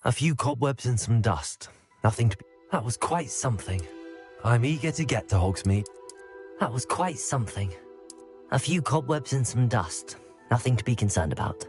A few cobwebs and some dust. Nothing to be... That was quite something. I'm eager to get to Hogsmeade. That was quite something. A few cobwebs and some dust. Nothing to be concerned about.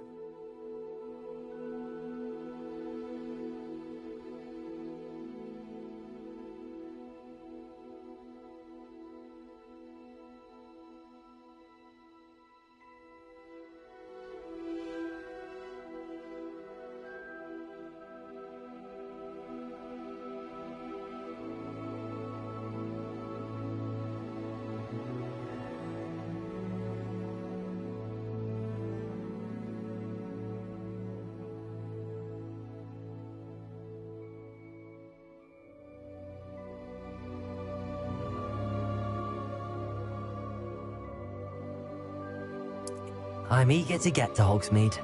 I'm eager to get to Hogsmeade.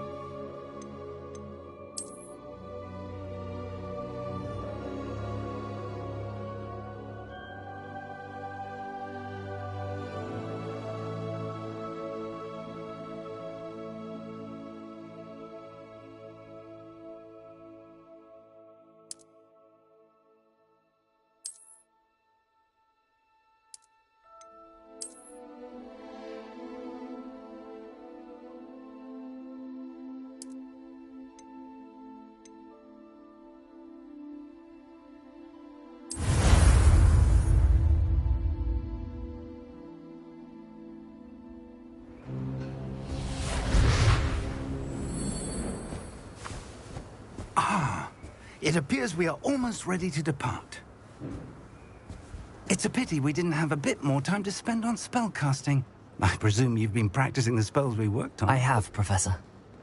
It appears we are almost ready to depart. It's a pity we didn't have a bit more time to spend on spellcasting. I presume you've been practicing the spells we worked on. I have, Professor.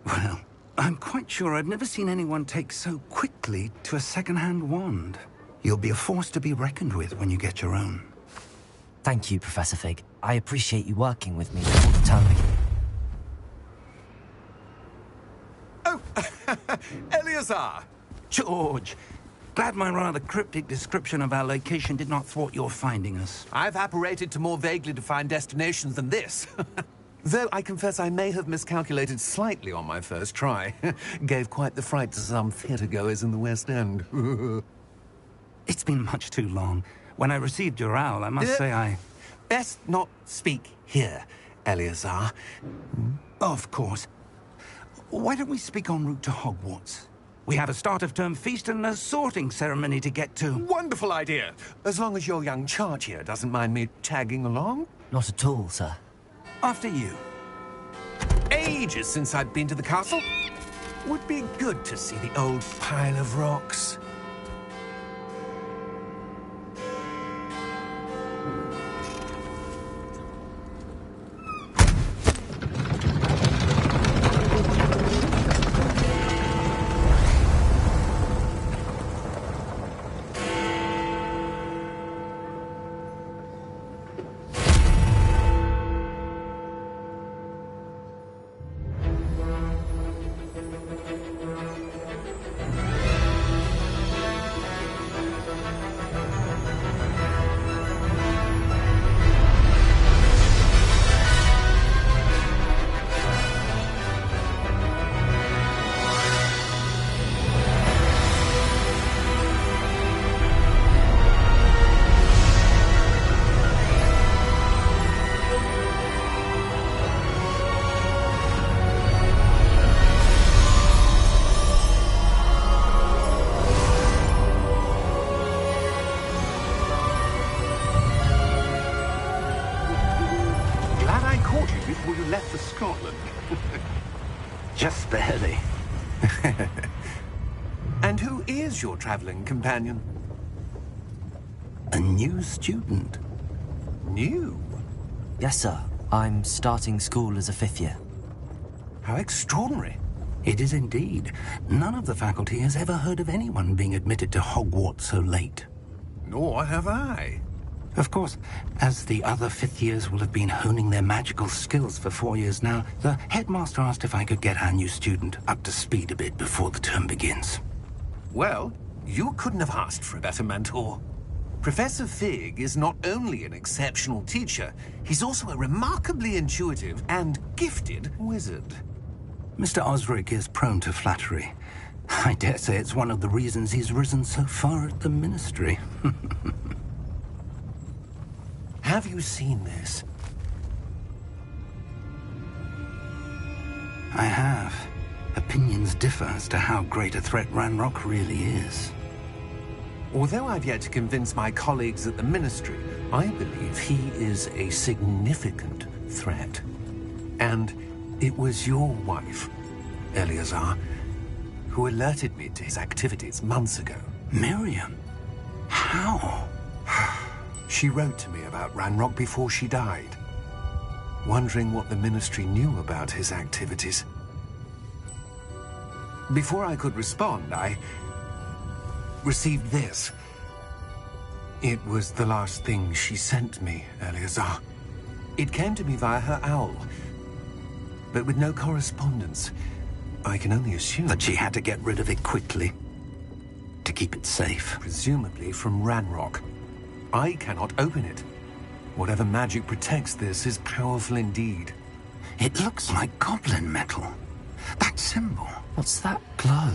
Well, I'm quite sure I've never seen anyone take so quickly to a second-hand wand. You'll be a force to be reckoned with when you get your own. Thank you, Professor Fig. I appreciate you working with me before the term begins. Oh, Eleazar! George, glad my rather cryptic description of our location did not thwart your finding us. I've apparated to more vaguely defined destinations than this. Though I confess I may have miscalculated slightly on my first try. Gave quite the fright to some theatre-goers in the West End. It's been much too long. When I received your owl, I must say I... Best not speak here, Eleazar. Of course. Why don't we speak en route to Hogwarts? We have a start-of-term feast and a sorting ceremony to get to. Wonderful idea! As long as your young charge here doesn't mind me tagging along. Not at all, sir. After you. Ages since I'd been to the castle. Would be good to see the old pile of rocks. Just barely. And who is your traveling companion? A new student. New? Yes, sir. I'm starting school as a 5th year. How extraordinary. It is indeed. None of the faculty has ever heard of anyone being admitted to Hogwarts so late. Nor have I. Of course, as the other 5th years will have been honing their magical skills for 4 years now, the headmaster asked if I could get our new student up to speed a bit before the term begins. Well, you couldn't have asked for a better mentor. Professor Fig is not only an exceptional teacher, he's also a remarkably intuitive and gifted wizard. Mr. Osric is prone to flattery. I dare say it's one of the reasons he's risen so far at the Ministry. Have you seen this? I have. Opinions differ as to how great a threat Ranrock really is. Although I've yet to convince my colleagues at the Ministry, I believe he is a significant threat. And it was your wife, Eleazar, who alerted me to his activities months ago. Miriam? How? She wrote to me about Ranrock before she died, wondering what the Ministry knew about his activities. Before I could respond, I received this. It was the last thing she sent me, Eleazar. It came to me via her owl, but with no correspondence. I can only assume That she had to get rid of it quickly, to keep it safe. presumably from Ranrock. I cannot open it. Whatever magic protects this is powerful indeed. It looks like goblin metal. That symbol. What's that glow?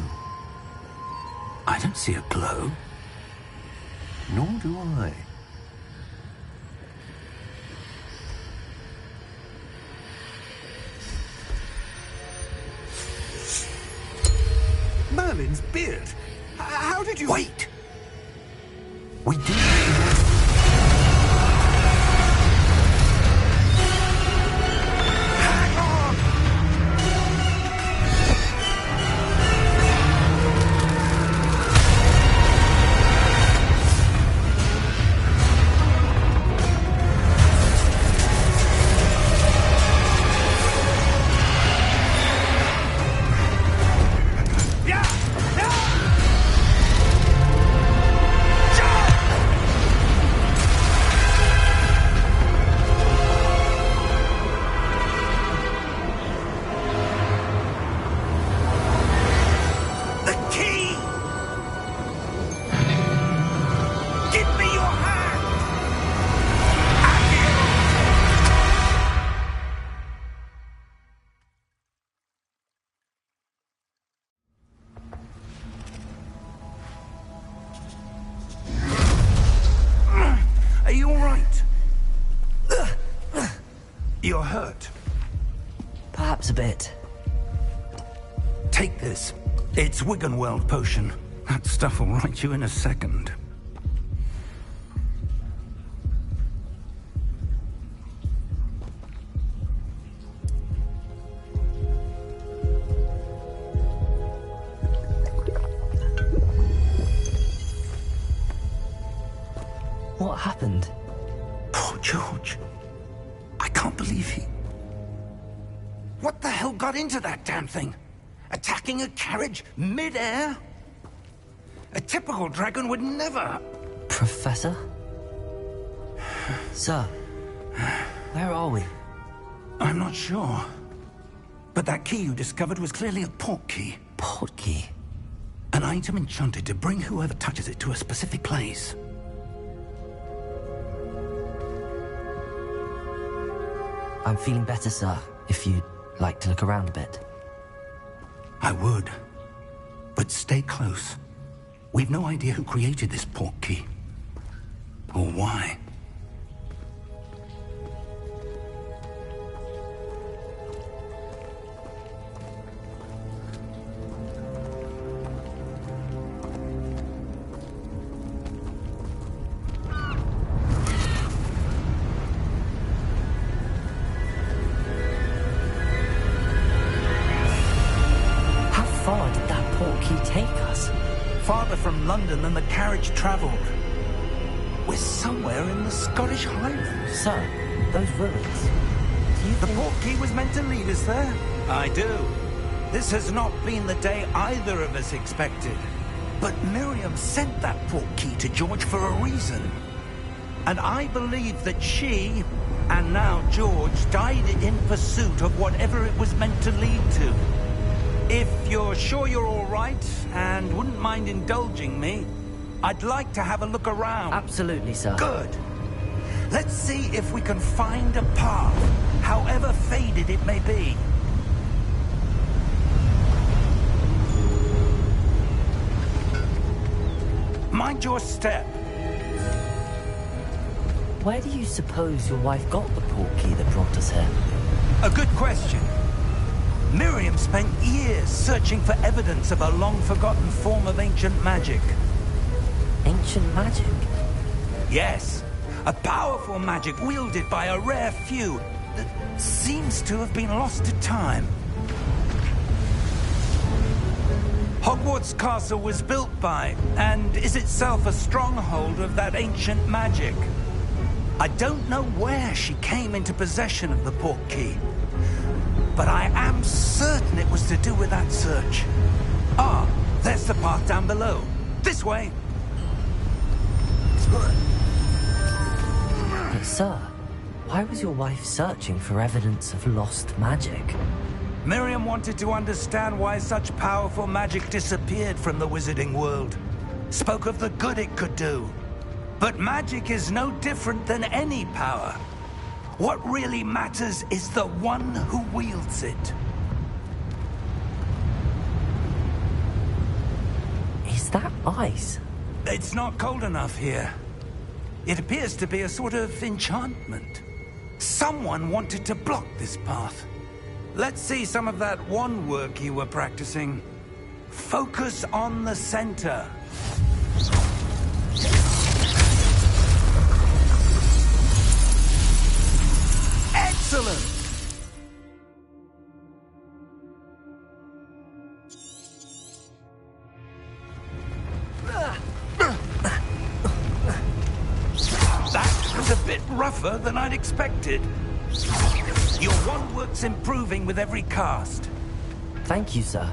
I don't see a glow. Nor do I. Merlin's beard. How did you... Wait! We do... Hang on! Yeah! The key! Give me your hand! Are you all right? You're hurt. Perhaps a bit. Take this. It's Wiggenweld potion. That stuff will right you in a second. What happened? Poor George. I can't believe he... What the hell got into that damn thing? Attacking a carriage mid-air? A typical dragon would never... Professor? Sir, where are we? I'm not sure. But that key you discovered was clearly a port key. Port key. An item enchanted to bring whoever touches it to a specific place. I'm feeling better, sir, if you'd like to look around a bit. I would. But stay close. We've no idea who created this port key. Or why. How far did that port key take us? Farther from London than the carriage travelled. We're somewhere in the Scottish Highlands. Sir, those ruins. Do you The think... port key was meant to lead us there? I do. This has not been the day either of us expected. But Miriam sent that port key to George for a reason. And I believe that she, and now George, died in pursuit of whatever it was meant to lead to. If you're sure you're all right, and wouldn't mind indulging me, I'd like to have a look around. Absolutely, sir. Good. Let's see if we can find a path, however faded it may be. mind your step. Where do you suppose your wife got the portkey that brought us here? A good question. Miriam spent years searching for evidence of a long-forgotten form of ancient magic. Ancient magic? Yes, a powerful magic wielded by a rare few that seems to have been lost to time. Hogwarts Castle was built by, and is itself a stronghold of that ancient magic. I don't know where she came into possession of the portkey, but I am certain it was to do with that search. Ah, there's the path down below. This way. But sir, why was your wife searching for evidence of lost magic? Miriam wanted to understand why such powerful magic disappeared from the wizarding world. Spoke of the good it could do. But magic is no different than any power. What really matters is the one who wields it. Is that ice? It's not cold enough here. It appears to be a sort of enchantment. Someone wanted to block this path. Let's see some of that wand work you were practicing. Focus on the center. Excellent! That was a bit rougher than I'd expected. Your wand work's improving with every cast. Thank you, sir.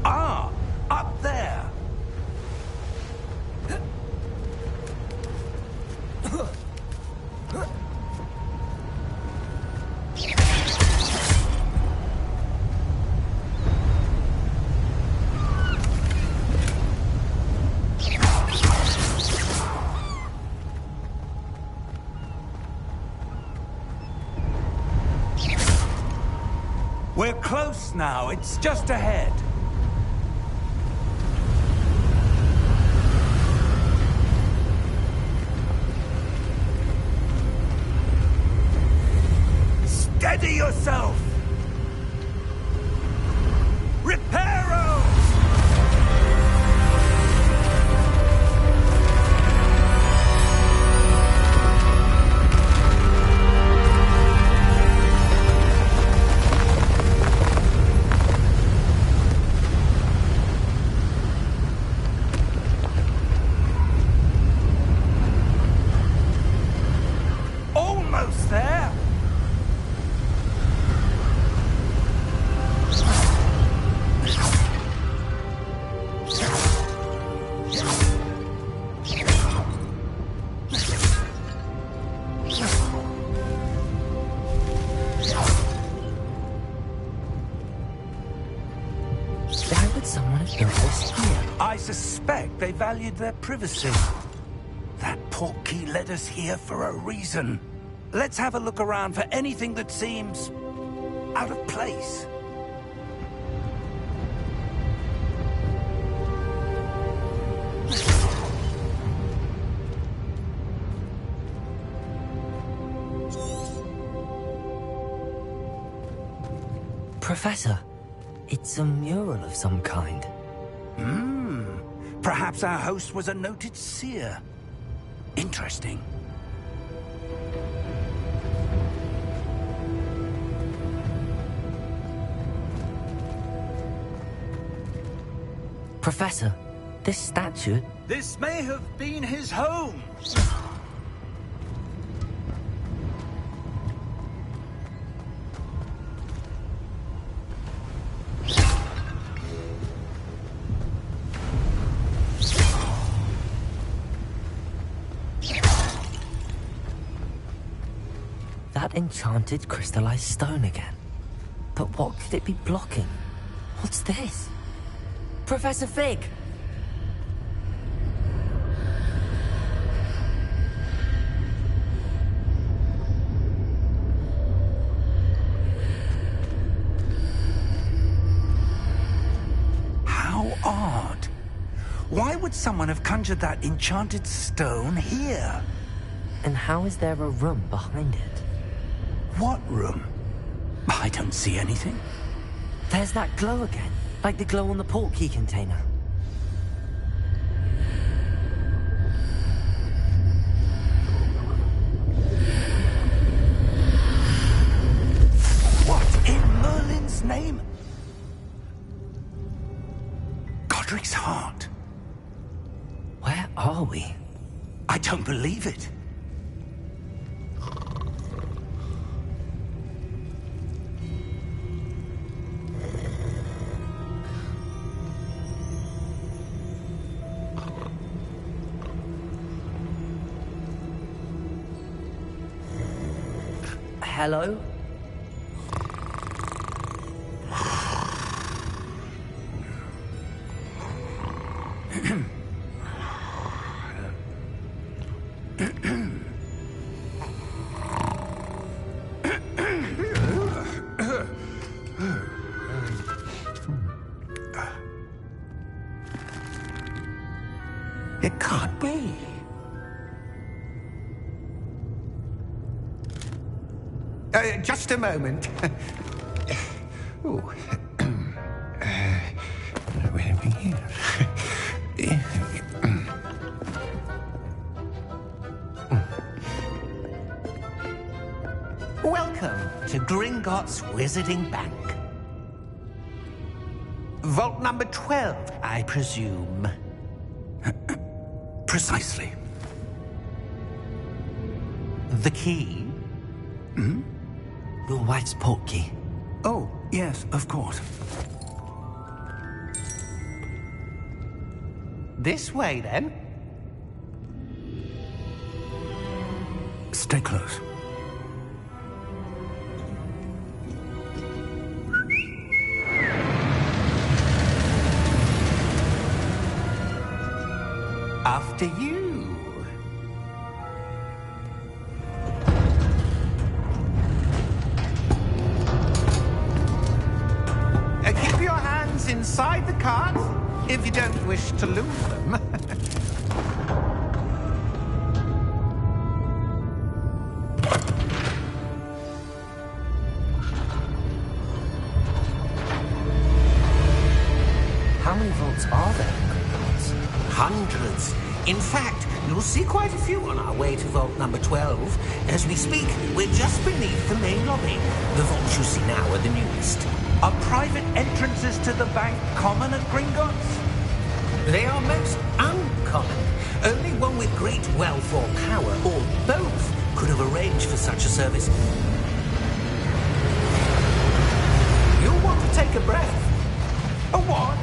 Ah, up there. We're close now. It's just ahead. Steady yourself! Repairos! Almost there! Why would someone have built this here? I suspect they valued their privacy. That portkey led us here for a reason. Let's have a look around for anything that seems out of place. Professor, it's a mural of some kind. Perhaps our host was a noted seer. Interesting. Professor, this statue... This may have been his home. That enchanted crystallized stone again. But what could it be blocking? What's this? Professor Fig! Why would someone have conjured that enchanted stone here? And how is there a room behind it? What room? I don't see anything. There's that glow again, like the glow on the portkey container. What in Merlin's name? Godric's heart. Where are we? I don't believe it. Hello? It can't be. Just a moment. Ooh. Where are we here? Welcome to Gringotts Wizarding Bank. Vault number 12, I presume. Precisely. The key? Hmm? Your wife's portkey. Oh, yes, of course. This way, then. Stay close. After you. Keep your hands inside the cart if you don't wish to lose them. How many vaults are there in Gringotts? Hundreds. In fact, you'll see quite a few on our way to vault number 12. As we speak, we're just beneath the main lobby. The vaults you see now are the newest. Are private entrances to the bank common at Gringotts? They are most uncommon. Only one with great wealth or power, or both, could have arranged for such a service. You'll want to take a breath. A what?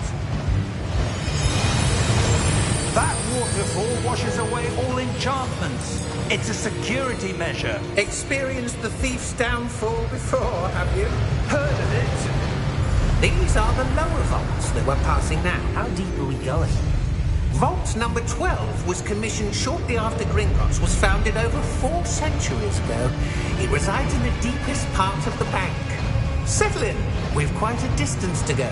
That waterfall washes away all enchantments. It's a security measure. Experienced the thief's downfall before, have you? Heard of it? These are the lower vaults that we're passing now. How deep are we going? Vault number 12 was commissioned shortly after Gringotts was founded over 4 centuries ago. It resides in the deepest part of the bank. Settle in. We've quite a distance to go.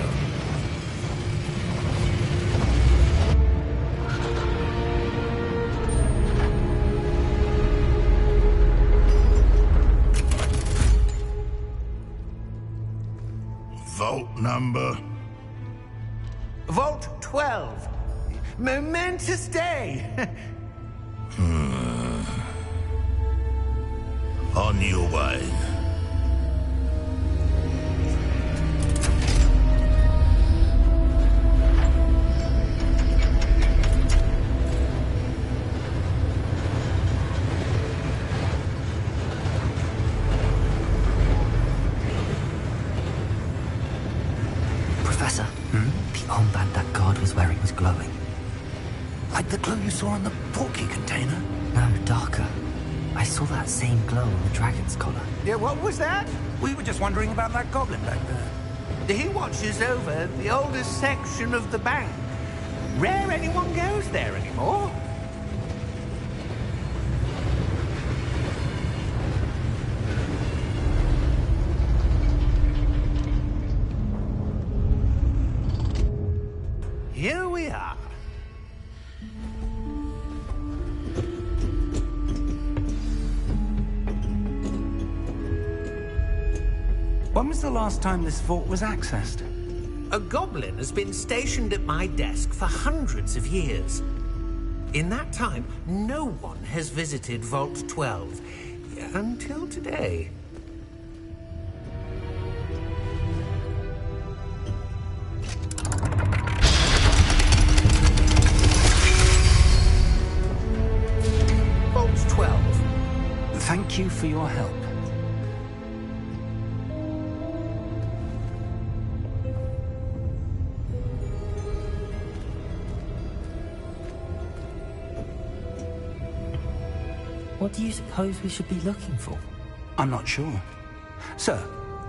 Vault number? Vault 12. Momentous day. On your way. Professor, the armband that guard was wearing was glowing. Like the glow you saw on the portkey container? No, darker. I saw that same glow on the dragon's collar. Yeah, what was that? We were just wondering about that goblin back there. He watches over the oldest section of the bank. Rare anyone goes there anymore. Here we are. When was the last time this vault was accessed? A goblin has been stationed at my desk for hundreds of years. In that time, no one has visited Vault 12. Until today. Vault 12. Thank you for your help. What do you suppose we should be looking for? I'm not sure. Sir,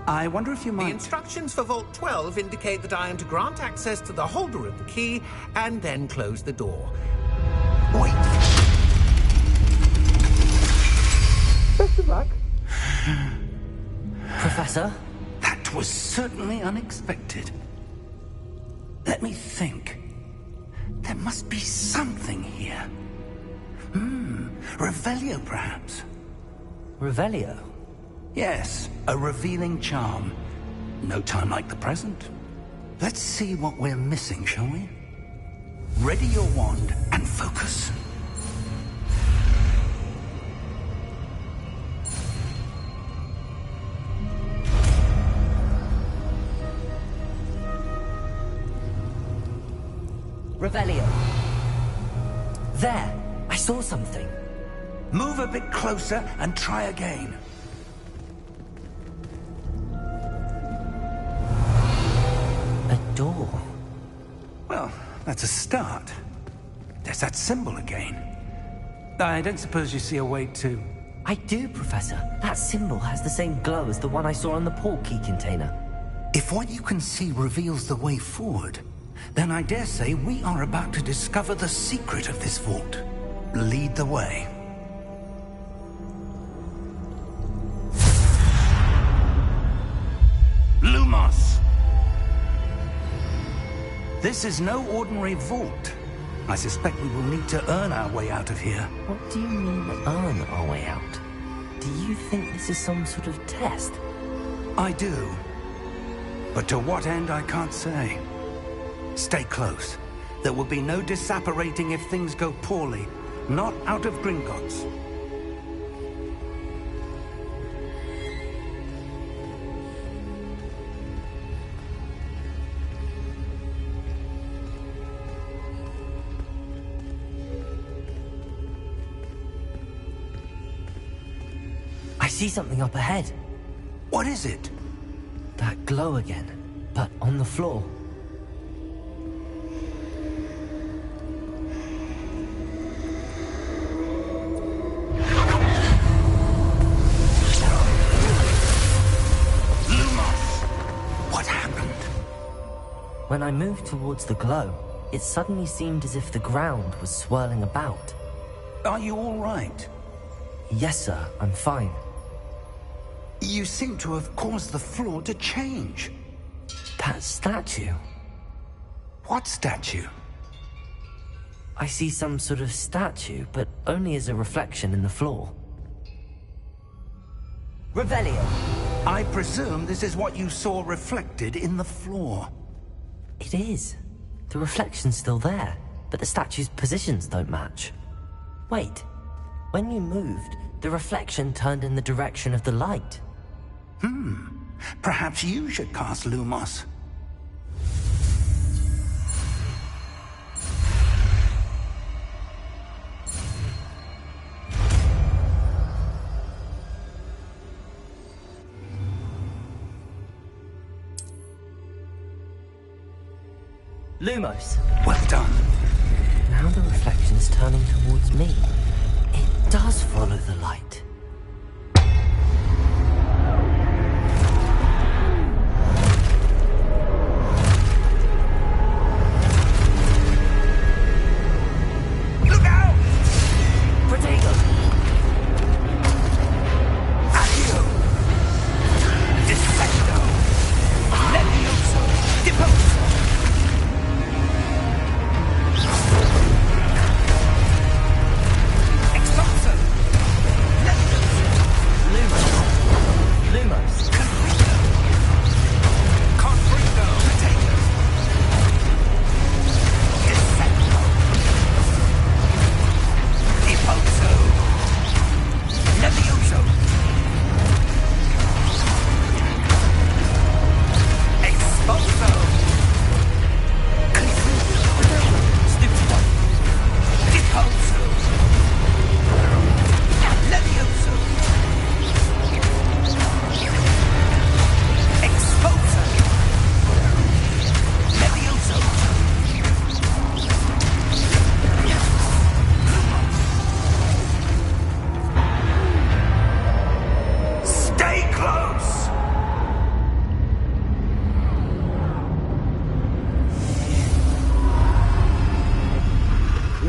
I wonder if you The might... instructions for Vault 12 indicate that I am to grant access to the holder of the key and then close the door. Wait! Best of luck. Professor? That was certainly unexpected. Let me think. There must be something here. Revelio, perhaps? Revelio? Yes, a revealing charm. No time like the present. Let's see what we're missing, shall we? Ready your wand and focus. Revelio. There! I saw something. Move a bit closer and try again. A door. Well, that's a start. There's that symbol again. I don't suppose you see a way to... I do, Professor. That symbol has the same glow as the one I saw on the portkey container. If what you can see reveals the way forward, then I dare say we are about to discover the secret of this vault. Lead the way. Lumos! This is no ordinary vault. I suspect we will need to earn our way out of here. What do you mean, earn our way out? Do you think this is some sort of test? I do. But to what end, I can't say. Stay close. There will be no disapparating if things go poorly. Not out of Gringotts. I see something up ahead. What is it? That glow again, but on the floor. When I moved towards the glow, it suddenly seemed as if the ground was swirling about. Are you all right? Yes, sir, I'm fine. You seem to have caused the floor to change. That statue. What statue? I see some sort of statue, but only as a reflection in the floor. Revelio! I presume this is what you saw reflected in the floor. It is. The reflection's still there, but the statue's positions don't match. Wait, when you moved, the reflection turned in the direction of the light. Perhaps you should cast Lumos. Lumos! Well done. Now the reflection's turning towards me. It does follow the light. Look out! Protego! Accio! Dissecto! Levioso! Deposo! Expulso!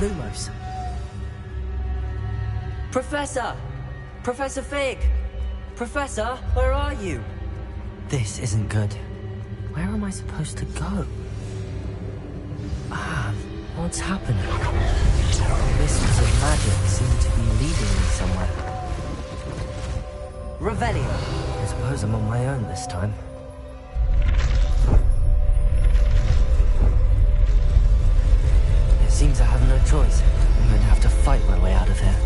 Lumos. Professor! Professor Fig! Professor, where are you? This isn't good. Where am I supposed to go? What's happening? Wisps of magic seem to be leading me somewhere. Revelio! I suppose I'm on my own this time. It seems I have no choice. I'm going to have to fight my way out of here.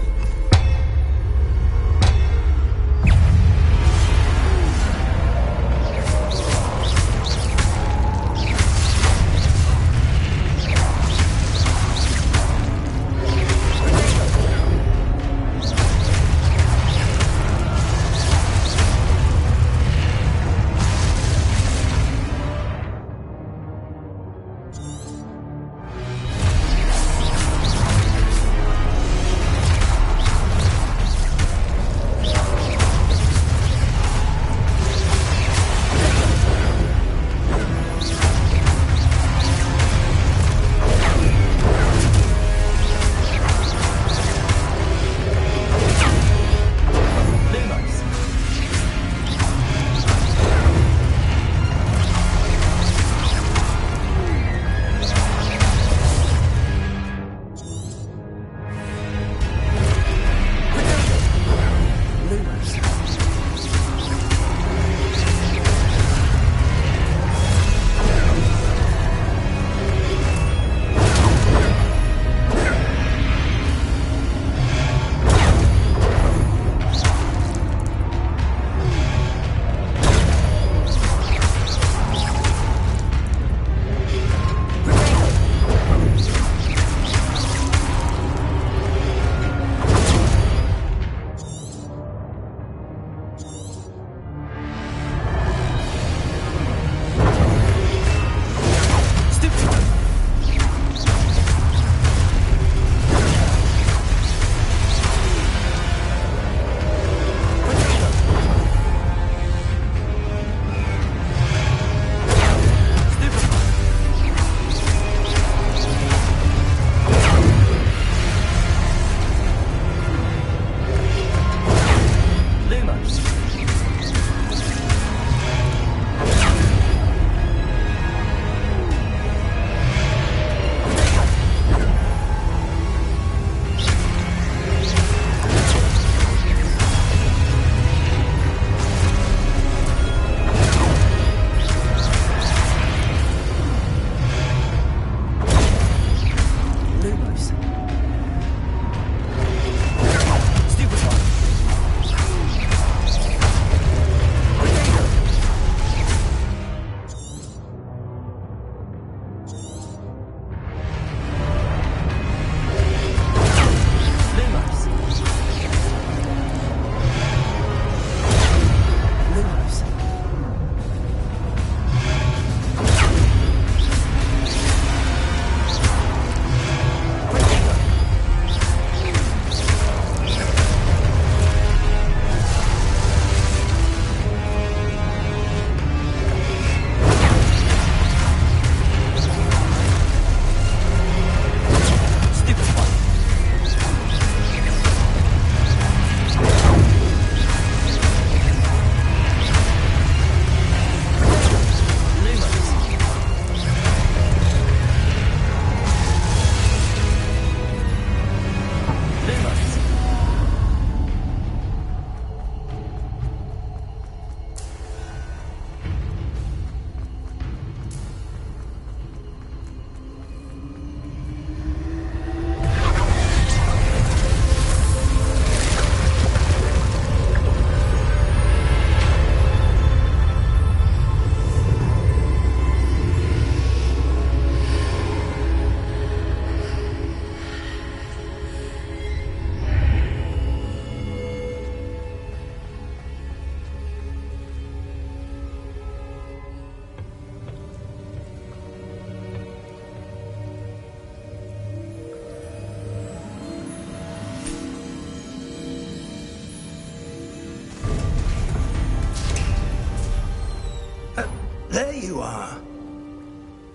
There you are.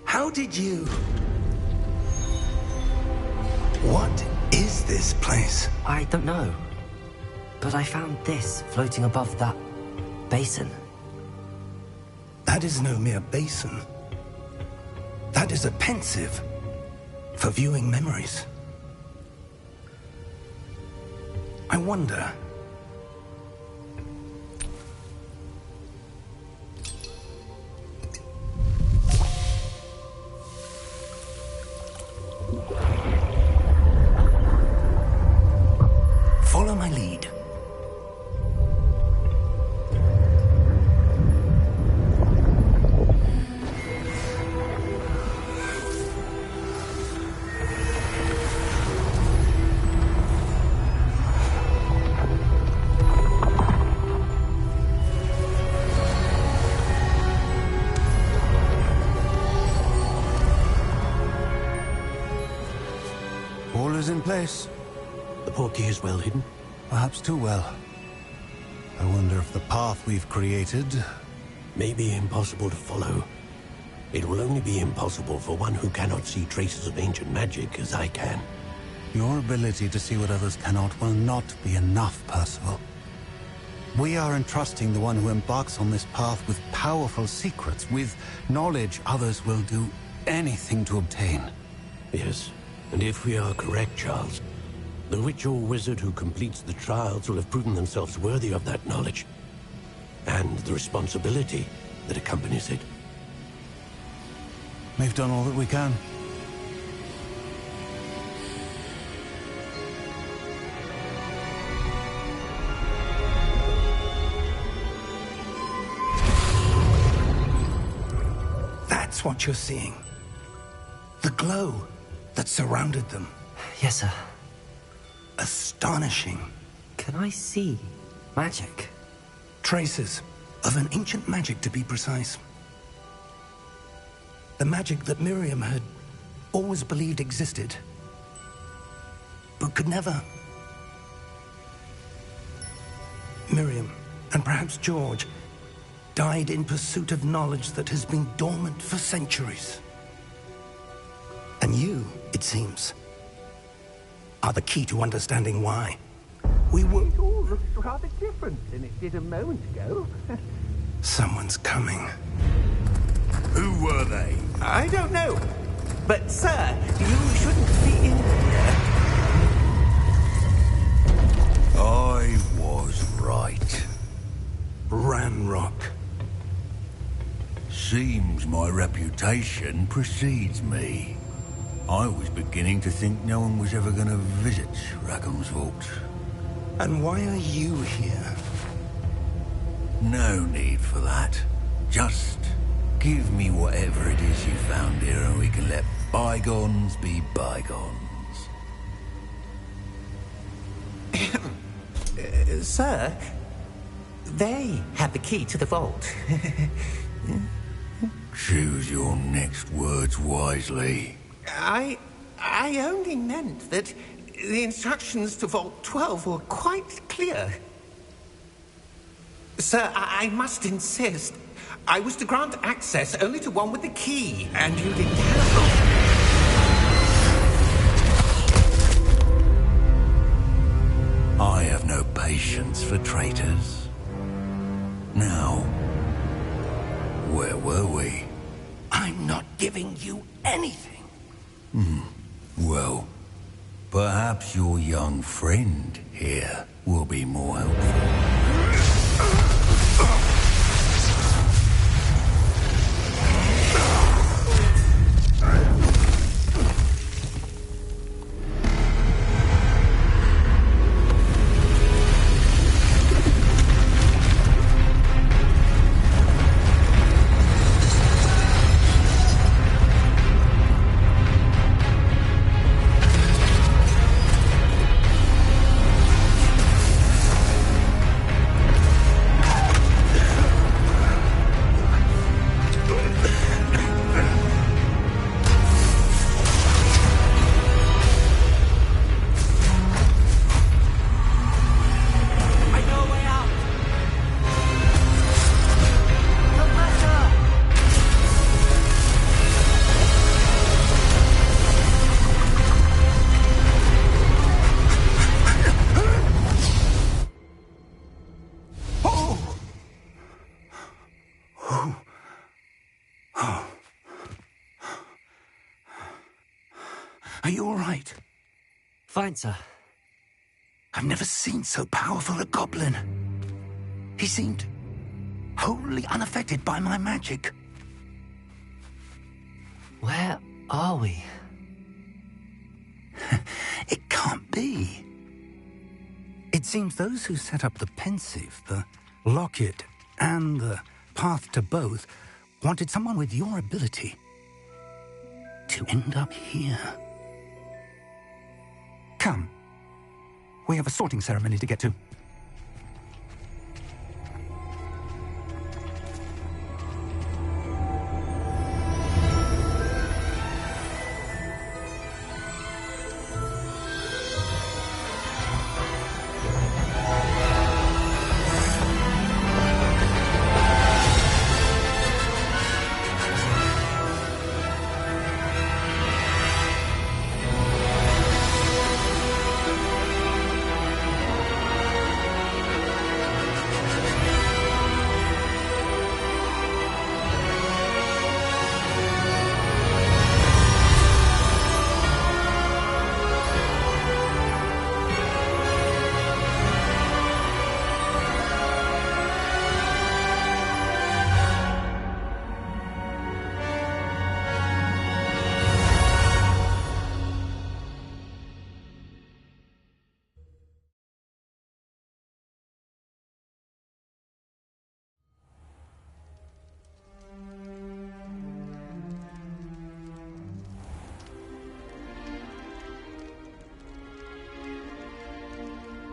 How did you... What is this place? I don't know. But I found this floating above that basin. That is no mere basin. That is a pensive for viewing memories. I wonder... Follow my lead. All is in place. The portkey is well hidden. Perhaps too well. I wonder if the path we've created... May be impossible to follow. It will only be impossible for one who cannot see traces of ancient magic as I can. Your ability to see what others cannot will not be enough, Percival. We are entrusting the one who embarks on this path with powerful secrets, with knowledge others will do anything to obtain. Yes, and if we are correct, Charles, the witch or wizard who completes the trials will have proven themselves worthy of that knowledge, and the responsibility that accompanies it. We've done all that we can. That's what you're seeing. The glow that surrounded them. Yes, sir. Astonishing. Can I see magic? Traces of an ancient magic, to be precise. The magic that Miriam had always believed existed, but could never. Miriam, and perhaps George, died in pursuit of knowledge that has been dormant for centuries. And you, it seems, are the key to understanding why. We were... It all looks rather different than it did a moment ago. Someone's coming. Who were they? I don't know. But, sir, you shouldn't be in here. I was right. Ranrock. Seems my reputation precedes me. I was beginning to think no one was ever going to visit Rackham's Vault. And why are you here? No need for that. Just give me whatever it is you found here and we can let bygones be bygones. Sir, they had the key to the vault. Choose your next words wisely. I only meant that the instructions to Vault 12 were quite clear. Sir, I must insist. I was to grant access only to one with the key, and you didn't have... I have no patience for traitors. Now, where were we? I'm not giving you anything. Well, perhaps your young friend here will be more helpful. you all right? Fine, sir. I've never seen so powerful a goblin. He seemed wholly unaffected by my magic. Where are we? It can't be. It seems those who set up the pensive, the locket, and the path to both wanted someone with your ability to end up here. Come. We have a sorting ceremony to get to.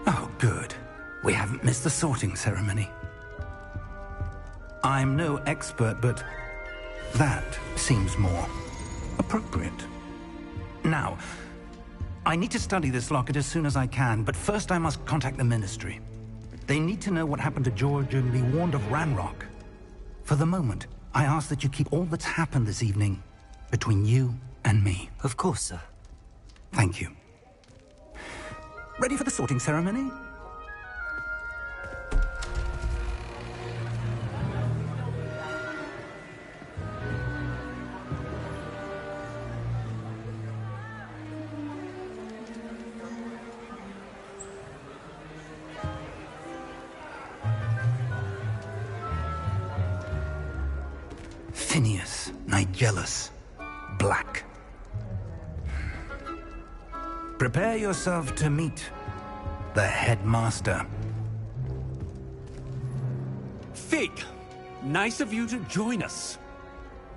Oh, good. We haven't missed the sorting ceremony. I'm no expert, but that seems more appropriate. Now, I need to study this locket as soon as I can, but first I must contact the Ministry. They need to know what happened to George and be warned of Ranrock. For the moment, I ask that you keep all that's happened this evening between you and me. Of course, sir. Thank you. Ready for the sorting ceremony? Phineas, Nigellus, Black. Prepare yourself to meet the headmaster. Fig, nice of you to join us.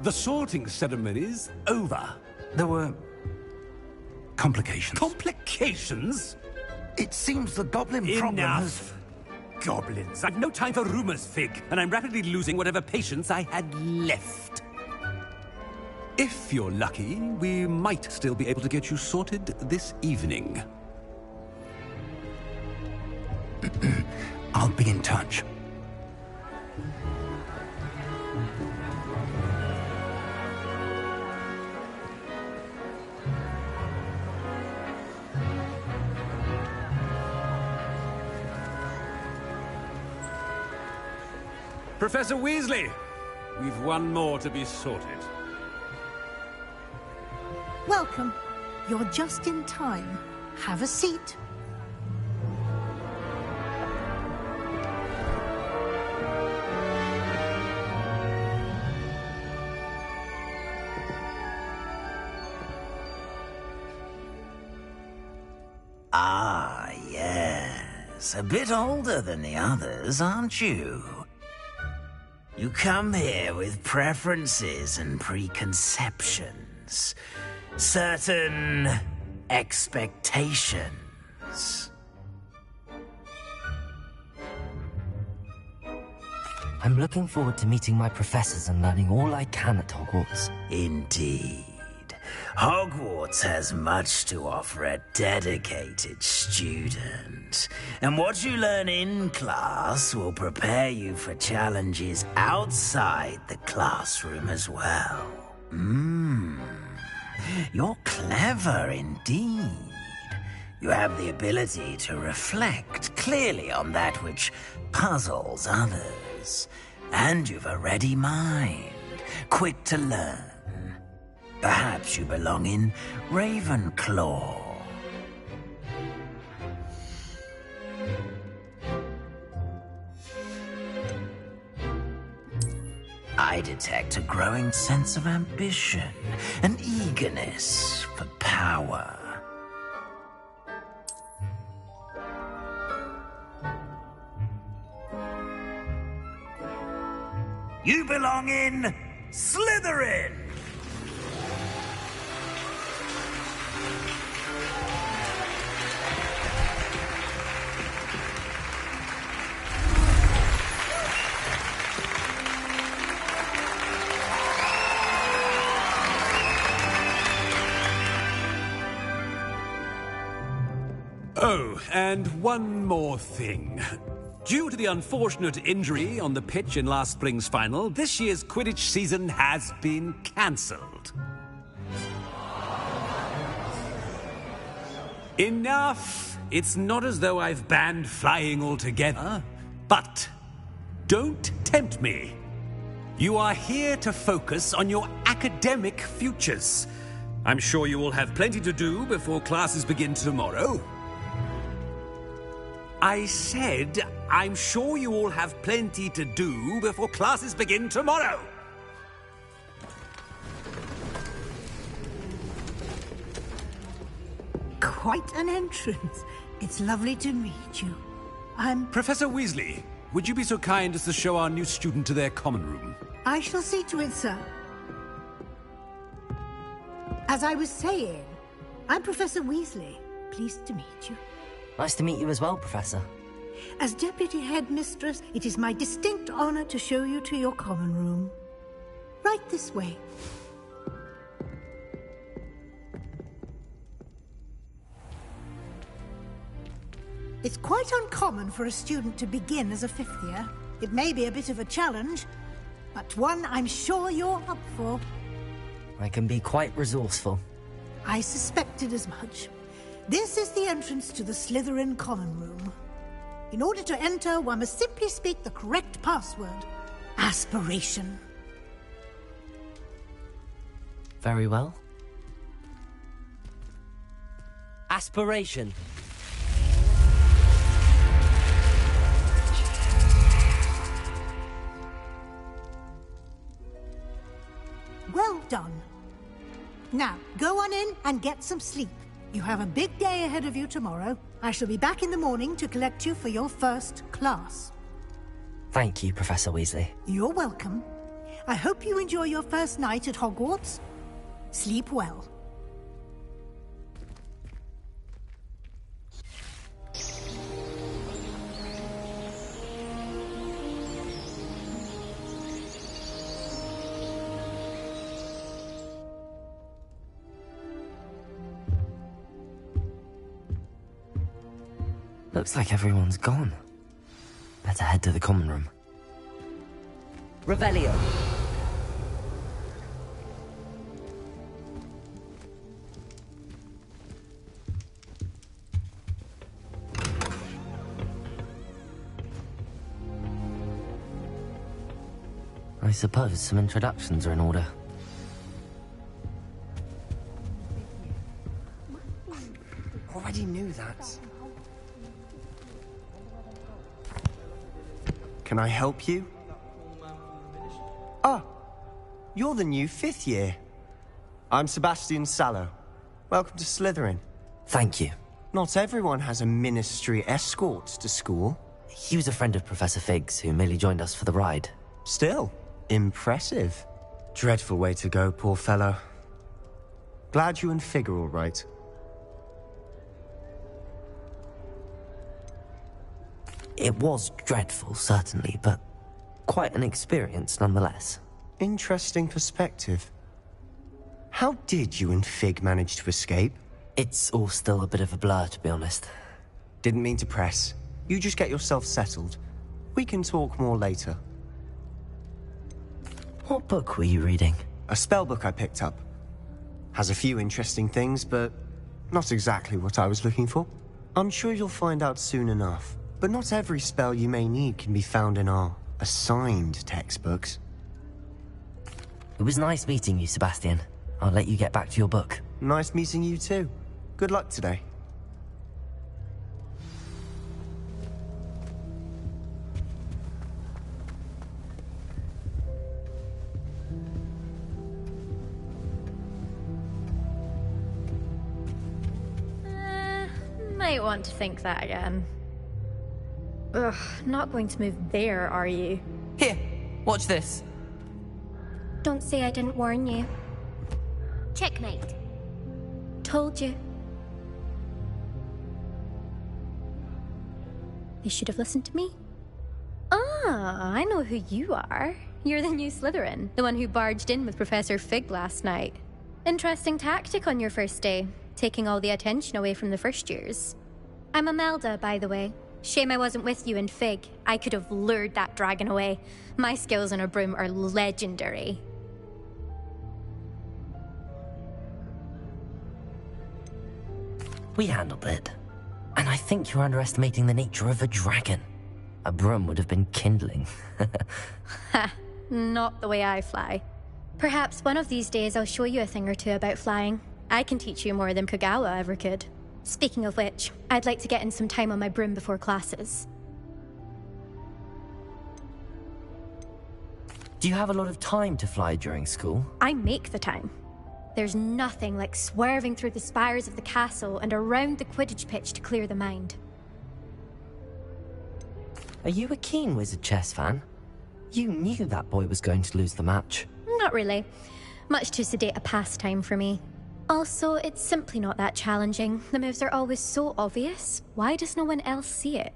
The sorting ceremony's over. There were complications. Complications? It seems the goblin problem has... Enough. Goblins. I've no time for rumors, Fig, and I'm rapidly losing whatever patience I had left. If you're lucky, we might still be able to get you sorted this evening. I'll be in touch. Professor Weasley, we've one more to be sorted. Welcome. You're just in time. Have a seat. Ah, yes. A bit older than the others, aren't you? You come here with preferences and preconceptions. Certain expectations. I'm looking forward to meeting my professors and learning all I can at Hogwarts. Indeed. Hogwarts has much to offer a dedicated student. And what you learn in class will prepare you for challenges outside the classroom as well. You're clever indeed. You have the ability to reflect clearly on that which puzzles others. And you've a ready mind, quick to learn. Perhaps you belong in Ravenclaw. I detect a growing sense of ambition, an eagerness for power. You belong in Slytherin! Oh, and one more thing. Due to the unfortunate injury on the pitch in last spring's final, this year's Quidditch season has been cancelled. Enough! It's not as though I've banned flying altogether, but don't tempt me. You are here to focus on your academic futures. I'm sure you will have plenty to do before classes begin tomorrow. I said, I'm sure you all have plenty to do before classes begin tomorrow. Quite an entrance. It's lovely to meet you. I'm... Professor Weasley, would you be so kind as to show our new student to their common room? I shall see to it, sir. As I was saying, I'm Professor Weasley. Pleased to meet you. Nice to meet you as well, Professor. As Deputy Headmistress, it is my distinct honor to show you to your common room. Right this way. It's quite uncommon for a student to begin as a fifth year. It may be a bit of a challenge, but one I'm sure you're up for. I can be quite resourceful. I suspected as much. This is the entrance to the Slytherin common room. In order to enter, one must simply speak the correct password. Aspiration. Very well. Aspiration. Well done. Now, go on in and get some sleep. You have a big day ahead of you tomorrow. I shall be back in the morning to collect you for your first class. Thank you, Professor Weasley. You're welcome. I hope you enjoy your first night at Hogwarts. Sleep well. Looks like everyone's gone. Better head to the common room. Revelio. I suppose some introductions are in order. Already knew that. Can I help you? Ah, you're the new fifth year. I'm Sebastian Sallow. Welcome to Slytherin. Thank you. Not everyone has a ministry escort to school. He was a friend of Professor Fig's who merely joined us for the ride. Still, impressive. Dreadful way to go, poor fellow. Glad you and Fig are all right. It was dreadful, certainly, but quite an experience nonetheless. Interesting perspective. How did you and Fig manage to escape? It's all still a bit of a blur, to be honest. Didn't mean to press. You just get yourself settled. We can talk more later. What book were you reading? A spell book I picked up. Has a few interesting things, but not exactly what I was looking for. I'm sure you'll find out soon enough. But not every spell you may need can be found in our assigned textbooks. It was nice meeting you, Sebastian. I'll let you get back to your book. Nice meeting you too. Good luck today. Might want to think that again. Ugh, not going to move there, are you? Here, watch this. Don't say I didn't warn you. Checkmate. Told you. You should have listened to me. Ah, I know who you are. You're the new Slytherin, the one who barged in with Professor Fig last night. Interesting tactic on your first day, taking all the attention away from the first years. I'm Imelda, by the way. Shame I wasn't with you in Fig. I could have lured that dragon away. My skills on a broom are legendary. We handled it. And I think you're underestimating the nature of a dragon. A broom would have been kindling. Ha, not the way I fly. Perhaps one of these days I'll show you a thing or two about flying. I can teach you more than Kogawa ever could. Speaking of which, I'd like to get in some time on my broom before classes. Do you have a lot of time to fly during school? I make the time. There's nothing like swerving through the spires of the castle and around the Quidditch pitch to clear the mind. Are you a keen Wizard chess fan? You knew that boy was going to lose the match. Not really. Much too sedate a pastime for me. Also, it's simply not that challenging. The moves are always so obvious. Why does no one else see it?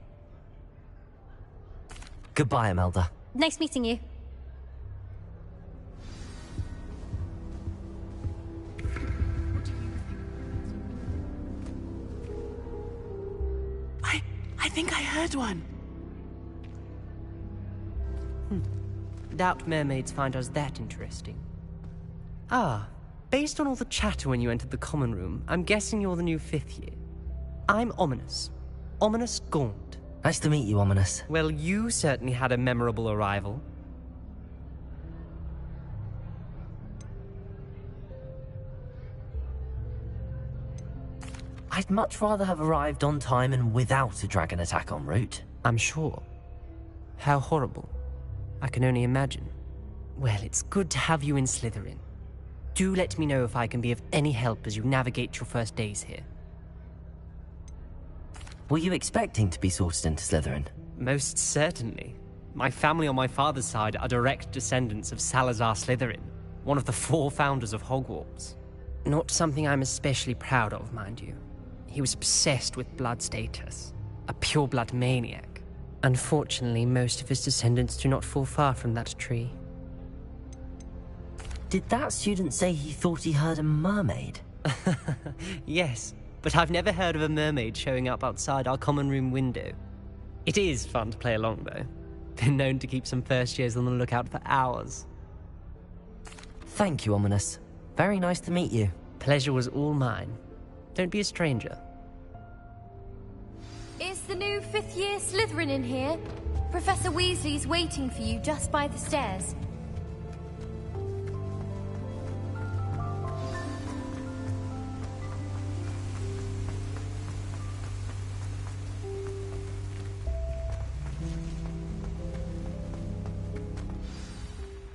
Goodbye, Imelda. Nice meeting you. I think I heard one. Doubt mermaids find us that interesting. Ah, based on all the chatter when you entered the common room, I'm guessing you're the new 5th year. I'm Ominous. Ominous Gaunt. Nice to meet you, Ominous. Well, you certainly had a memorable arrival. I'd much rather have arrived on time and without a dragon attack en route. I'm sure. How horrible. I can only imagine. Well, it's good to have you in Slytherin. Do let me know if I can be of any help as you navigate your first days here. Were you expecting to be sorted into Slytherin? Most certainly. My family on my father's side are direct descendants of Salazar Slytherin, one of the 4 founders of Hogwarts. Not something I'm especially proud of, mind you. He was obsessed with blood status, a pure-blood maniac. Unfortunately, most of his descendants do not fall far from that tree. Did that student say he thought he heard a mermaid? Yes, but I've never heard of a mermaid showing up outside our common room window. It is fun to play along, though. Been known to keep some first years on the lookout for hours. Thank you, Ominous. Very nice to meet you. Pleasure was all mine. Don't be a stranger. Is the new 5th year Slytherin in here? Professor Weasley's waiting for you just by the stairs.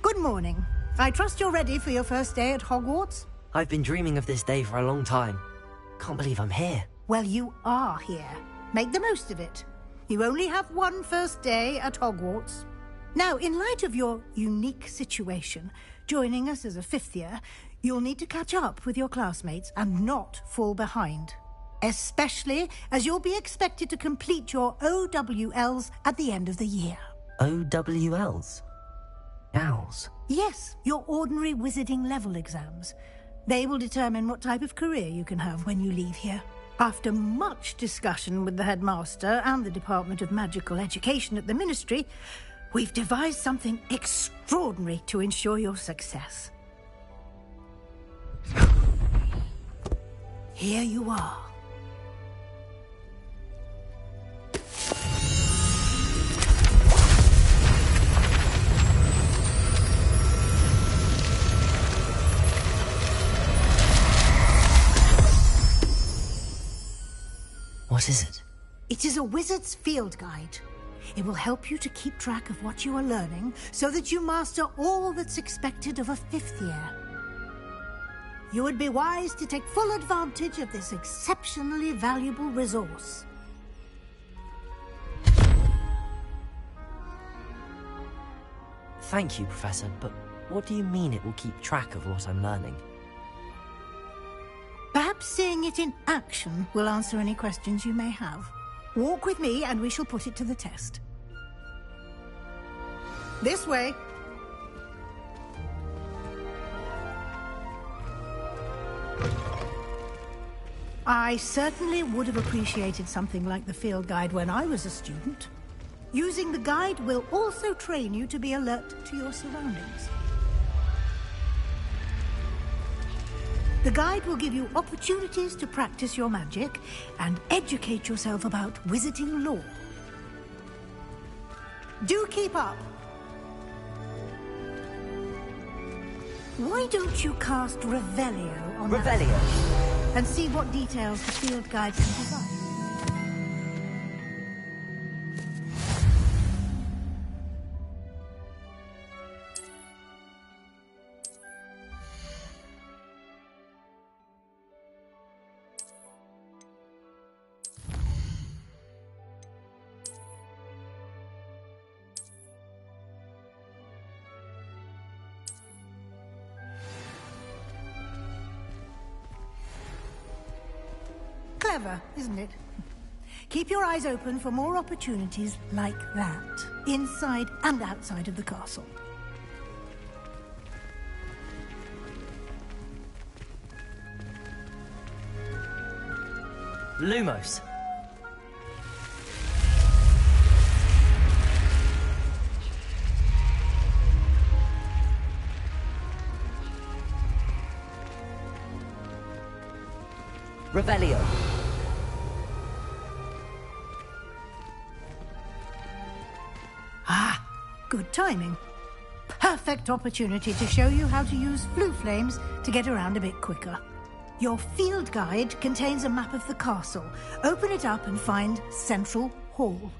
Good morning. I trust you're ready for your first day at Hogwarts? I've been dreaming of this day for a long time. Can't believe I'm here. Well, you are here. Make the most of it. You only have one first day at Hogwarts. Now, in light of your unique situation, joining us as a 5th year, you'll need to catch up with your classmates and not fall behind. Especially as you'll be expected to complete your OWLs at the end of the year. OWLs? Owls? Yes, your ordinary wizarding level exams. They will determine what type of career you can have when you leave here. After much discussion with the headmaster and the Department of Magical Education at the Ministry, we've devised something extraordinary to ensure your success. Here you are. What is it? It is a wizard's field guide. It will help you to keep track of what you are learning so that you master all that's expected of a 5th year. You would be wise to take full advantage of this exceptionally valuable resource. Thank you, Professor, but what do you mean it will keep track of what I'm learning? Perhaps seeing it in action will answer any questions you may have. Walk with me and we shall put it to the test. This way. I certainly would have appreciated something like the field guide when I was a student. Using the guide will also train you to be alert to your surroundings. The guide will give you opportunities to practice your magic and educate yourself about wizarding lore. Do keep up! Why don't you cast Revelio on Revelio? that and see what details the field guide can provide? Clever, isn't it? Keep your eyes open for more opportunities like that, inside and outside of the castle. Lumos. Revelio. Ah, good timing. Perfect opportunity to show you how to use flue flames to get around a bit quicker. Your field guide contains a map of the castle. Open it up and find Central Hall.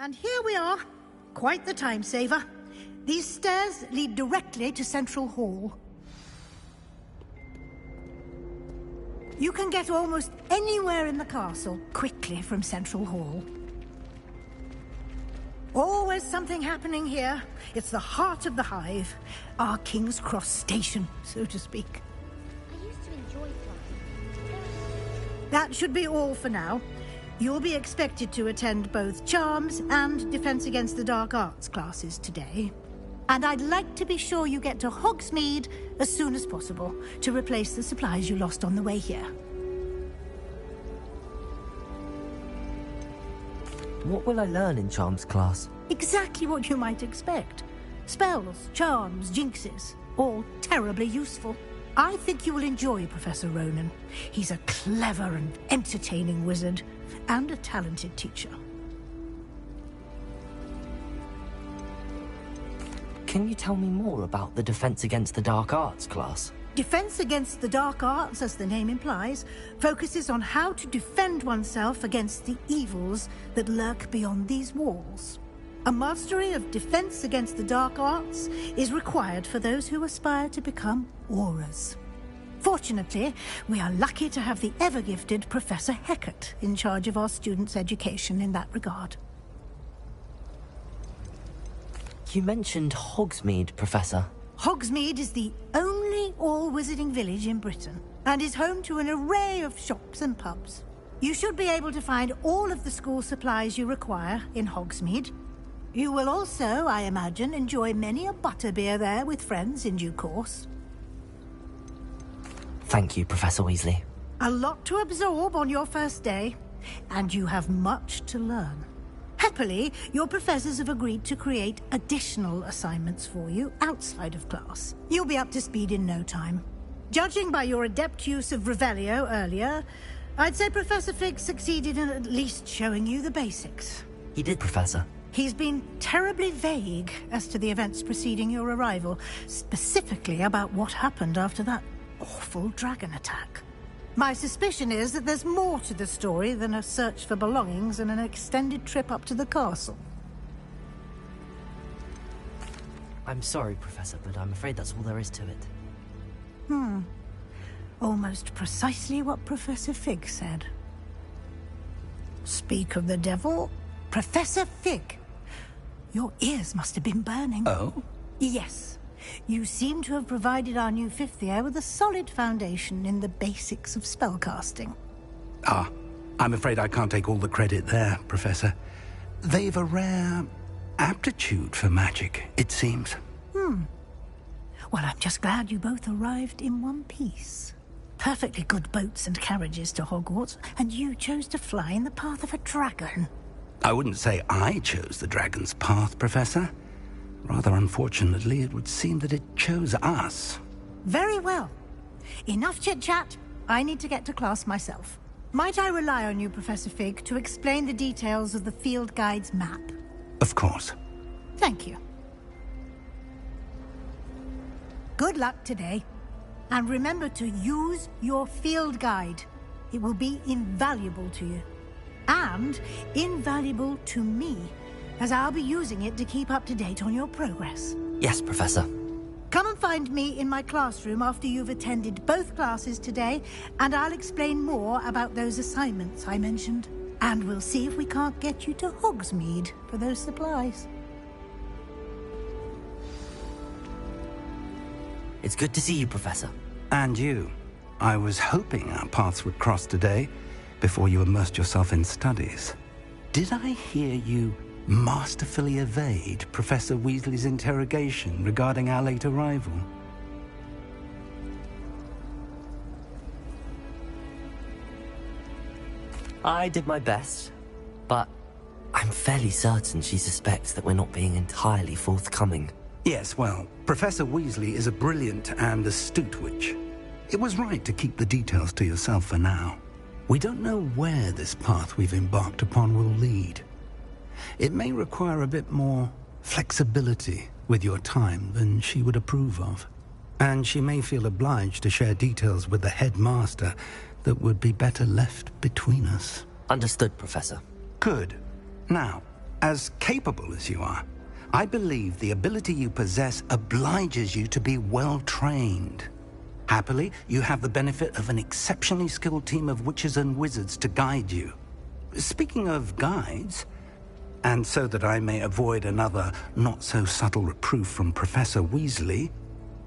And here we are. Quite the time saver. These stairs lead directly to Central Hall. You can get almost anywhere in the castle quickly from Central Hall. Always something happening here. It's the heart of the hive. Our King's Cross station, so to speak. I used to enjoy flying. That should be all for now. You'll be expected to attend both Charms and Defense Against the Dark Arts classes today. And I'd like to be sure you get to Hogsmeade as soon as possible to replace the supplies you lost on the way here. What will I learn in Charms class? Exactly what you might expect. Spells, charms, jinxes, all terribly useful. I think you will enjoy Professor Ronan. He's a clever and entertaining wizard, and a talented teacher. Can you tell me more about the Defense Against the Dark Arts class? Defense Against the Dark Arts, as the name implies, focuses on how to defend oneself against the evils that lurk beyond these walls. A mastery of Defense Against the Dark Arts is required for those who aspire to become Aurors. Fortunately, we are lucky to have the ever-gifted Professor Hecat in charge of our students' education in that regard. You mentioned Hogsmeade, Professor. Hogsmeade is the only all-wizarding village in Britain, and is home to an array of shops and pubs. You should be able to find all of the school supplies you require in Hogsmeade. You will also, I imagine, enjoy many a butterbeer there with friends in due course. Thank you, Professor Weasley. A lot to absorb on your first day, and you have much to learn. Happily, your professors have agreed to create additional assignments for you outside of class. You'll be up to speed in no time. Judging by your adept use of Revelio earlier, I'd say Professor Fig succeeded in at least showing you the basics. He did, Professor. He's been terribly vague as to the events preceding your arrival, specifically about what happened after that awful dragon attack. My suspicion is that there's more to the story than a search for belongings and an extended trip up to the castle. I'm sorry, Professor, but I'm afraid that's all there is to it. Almost precisely what Professor Fig said. Speak of the devil, Professor Fig. Your ears must have been burning. Oh? Yes. You seem to have provided our new fifth year with a solid foundation in the basics of spellcasting. Ah, I'm afraid I can't take all the credit there, Professor. They've a rare aptitude for magic, it seems. Well, I'm just glad you both arrived in one piece. Perfectly good boats and carriages to Hogwarts, and you chose to fly in the path of a dragon. I wouldn't say I chose the dragon's path, Professor. Rather unfortunately, it would seem that it chose us. Very well. Enough chit-chat. I need to get to class myself. Might I rely on you, Professor Fig, to explain the details of the field guide's map? Of course. Thank you. Good luck today. And remember to use your field guide. It will be invaluable to you. And invaluable to me, as I'll be using it to keep up to date on your progress. Yes, Professor. Come and find me in my classroom after you've attended both classes today, and I'll explain more about those assignments I mentioned. And we'll see if we can't get you to Hogsmeade for those supplies. It's good to see you, Professor. And you. I was hoping our paths would cross today, before you immersed yourself in studies. Did I hear you masterfully evade Professor Weasley's interrogation regarding our late arrival? I did my best, but I'm fairly certain she suspects that we're not being entirely forthcoming. Yes, well, Professor Weasley is a brilliant and astute witch. It was right to keep the details to yourself for now. We don't know where this path we've embarked upon will lead. It may require a bit more flexibility with your time than she would approve of. And she may feel obliged to share details with the headmaster that would be better left between us. Understood, Professor. Good. Now, as capable as you are, I believe the ability you possess obliges you to be well trained. Happily, you have the benefit of an exceptionally skilled team of witches and wizards to guide you. Speaking of guides, and so that I may avoid another not-so-subtle reproof from Professor Weasley,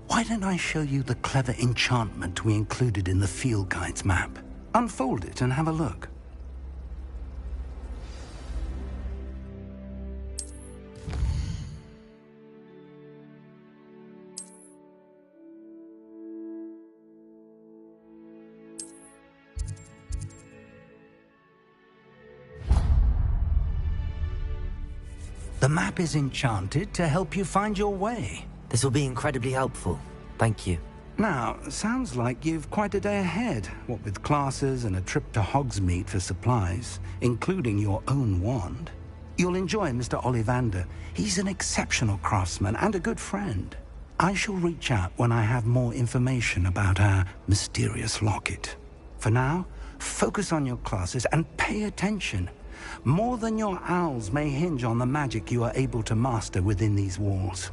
why don't I show you the clever enchantment we included in the field guide's map? Unfold it and have a look. The map is enchanted to help you find your way. This will be incredibly helpful. Thank you. Now, sounds like you've quite a day ahead, what with classes and a trip to Hogsmeade for supplies, including your own wand. You'll enjoy Mr. Ollivander. He's an exceptional craftsman and a good friend. I shall reach out when I have more information about our mysterious locket. For now, focus on your classes and pay attention. More than your owls may hinge on the magic you are able to master within these walls.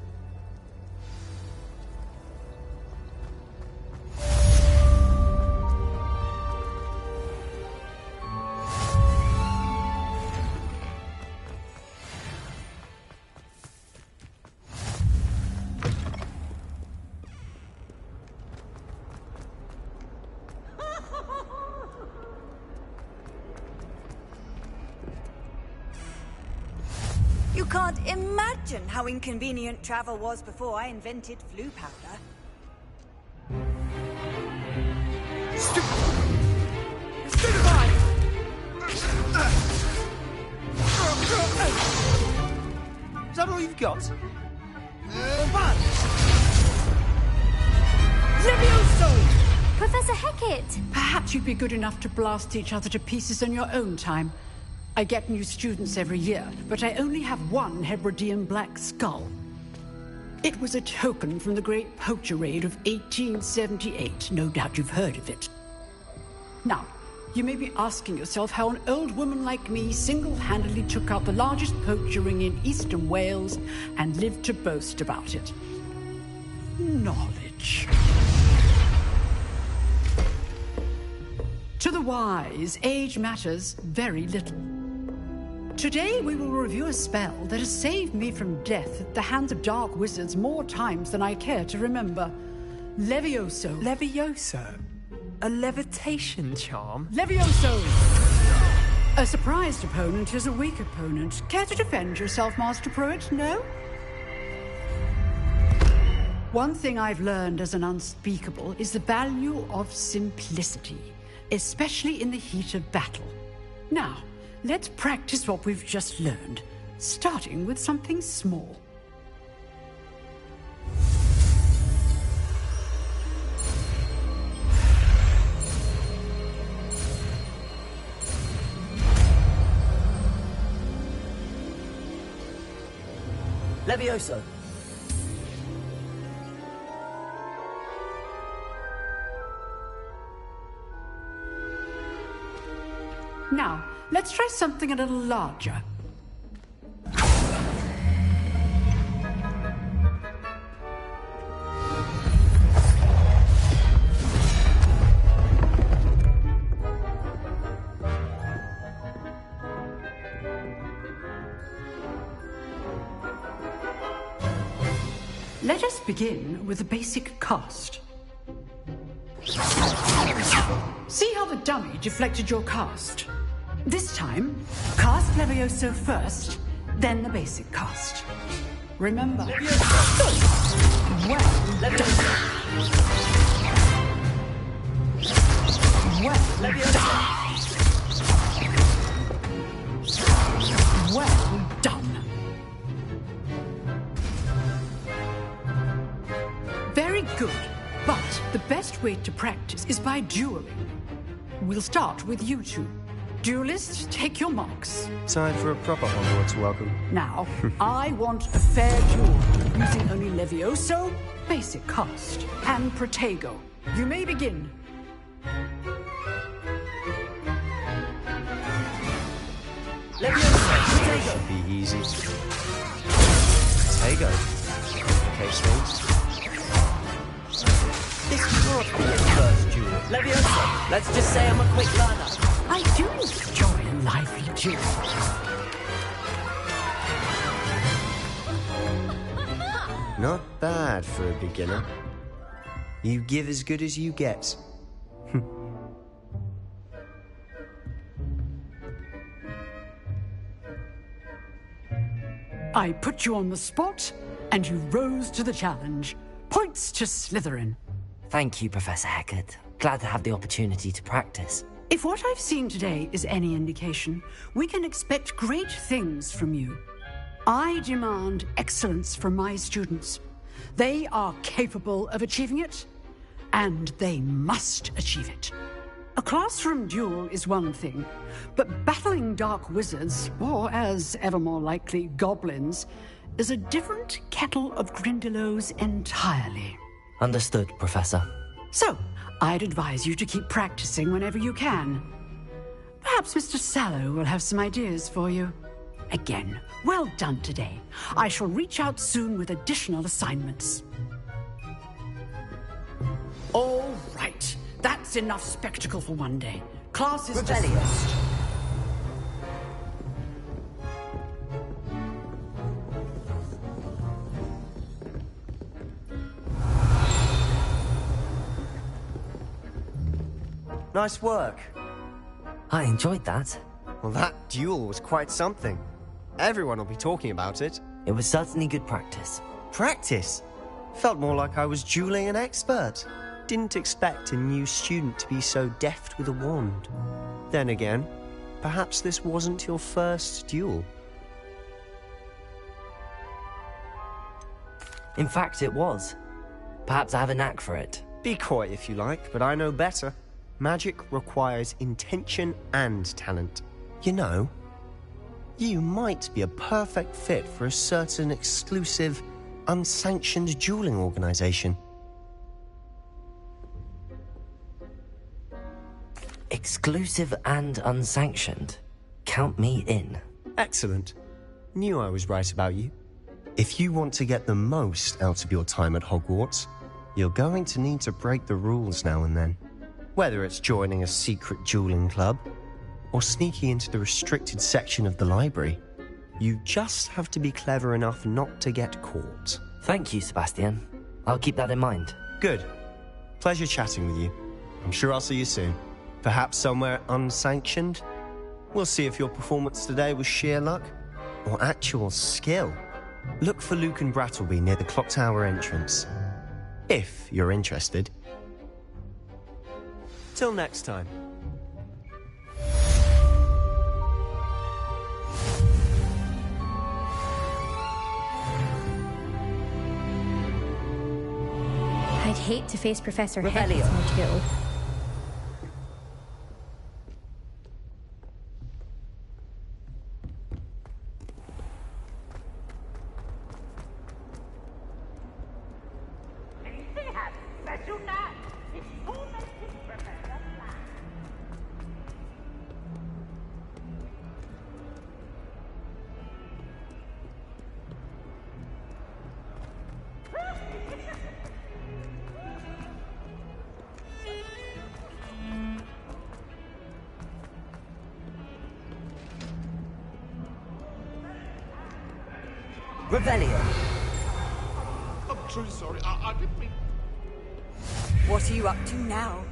You can't imagine how inconvenient travel was before I invented flu powder. Stupefy! Is that all you've got? Levioso! Professor Hecat! Perhaps you'd be good enough to blast each other to pieces in your own time. I get new students every year, but I only have one Hebridean black skull. It was a token from the Great Poacher Raid of 1878. No doubt you've heard of it. Now, you may be asking yourself how an old woman like me single-handedly took out the largest poacher ring in eastern Wales and lived to boast about it. Knowledge. To the wise, age matters very little. Today we will review a spell that has saved me from death at the hands of dark wizards more times than I care to remember. Levioso. Levioso? A levitation charm? Levioso! A surprised opponent is a weak opponent. Care to defend yourself, Master Pruitt? No? One thing I've learned as an unspeakable is the value of simplicity, especially in the heat of battle. Now, let's practice what we've just learned, starting with something small. Levioso. Now, let's try something a little larger. Let us begin with the basic cast. See how the dummy deflected your cast? This time, cast Levioso first, then the basic cast. Remember. Well done. Well done. Very good, but the best way to practice is by dueling. We'll start with you two. Duelists, take your marks. Time for a proper Hogwarts welcome. Now, I want a fair duel, using only Levioso, basic cast, and Protego. You may begin. Levioso, Protego. Should be easy. Protego. Case things. This can't be his first duel. Levioso, let's just say I'm a quick learner. I do enjoy a lively duel. Not bad for a beginner. You give as good as you get. I put you on the spot, and you rose to the challenge. Points to Slytherin. Thank you, Professor Hecat. Glad to have the opportunity to practice. If what I've seen today is any indication, we can expect great things from you. I demand excellence from my students. They are capable of achieving it, and they must achieve it. A classroom duel is one thing, but battling dark wizards, or as ever more likely, goblins, is a different kettle of Grindylows entirely. Understood, Professor. So, I'd advise you to keep practicing whenever you can. Perhaps Mr. Sallow will have some ideas for you. Again, well done today. I shall reach out soon with additional assignments. All right. That's enough spectacle for one day. Class is dismissed. Nice work. I enjoyed that. Well, that duel was quite something. Everyone will be talking about it. It was certainly good practice. Practice? Felt more like I was dueling an expert. Didn't expect a new student to be so deft with a wand. Then again, perhaps this wasn't your first duel. In fact, it was. Perhaps I have a knack for it. Be coy if you like, but I know better. Magic requires intention and talent. You know, you might be a perfect fit for a certain exclusive, unsanctioned dueling organization. Exclusive and unsanctioned. Count me in. Excellent. Knew I was right about you. If you want to get the most out of your time at Hogwarts, you're going to need to break the rules now and then. Whether it's joining a secret dueling club, or sneaking into the restricted section of the library, you just have to be clever enough not to get caught. Thank you, Sebastian. I'll keep that in mind. Good. Pleasure chatting with you. I'm sure I'll see you soon. Perhaps somewhere unsanctioned? We'll see if your performance today was sheer luck or actual skill. Look for Luke and Brattleby near the clock tower entrance. If you're interested. Till next time. I'd hate to face Professor Revelio. Hex in a duel. Revelio. I'm truly sorry. I didn't mean... What are you up to now?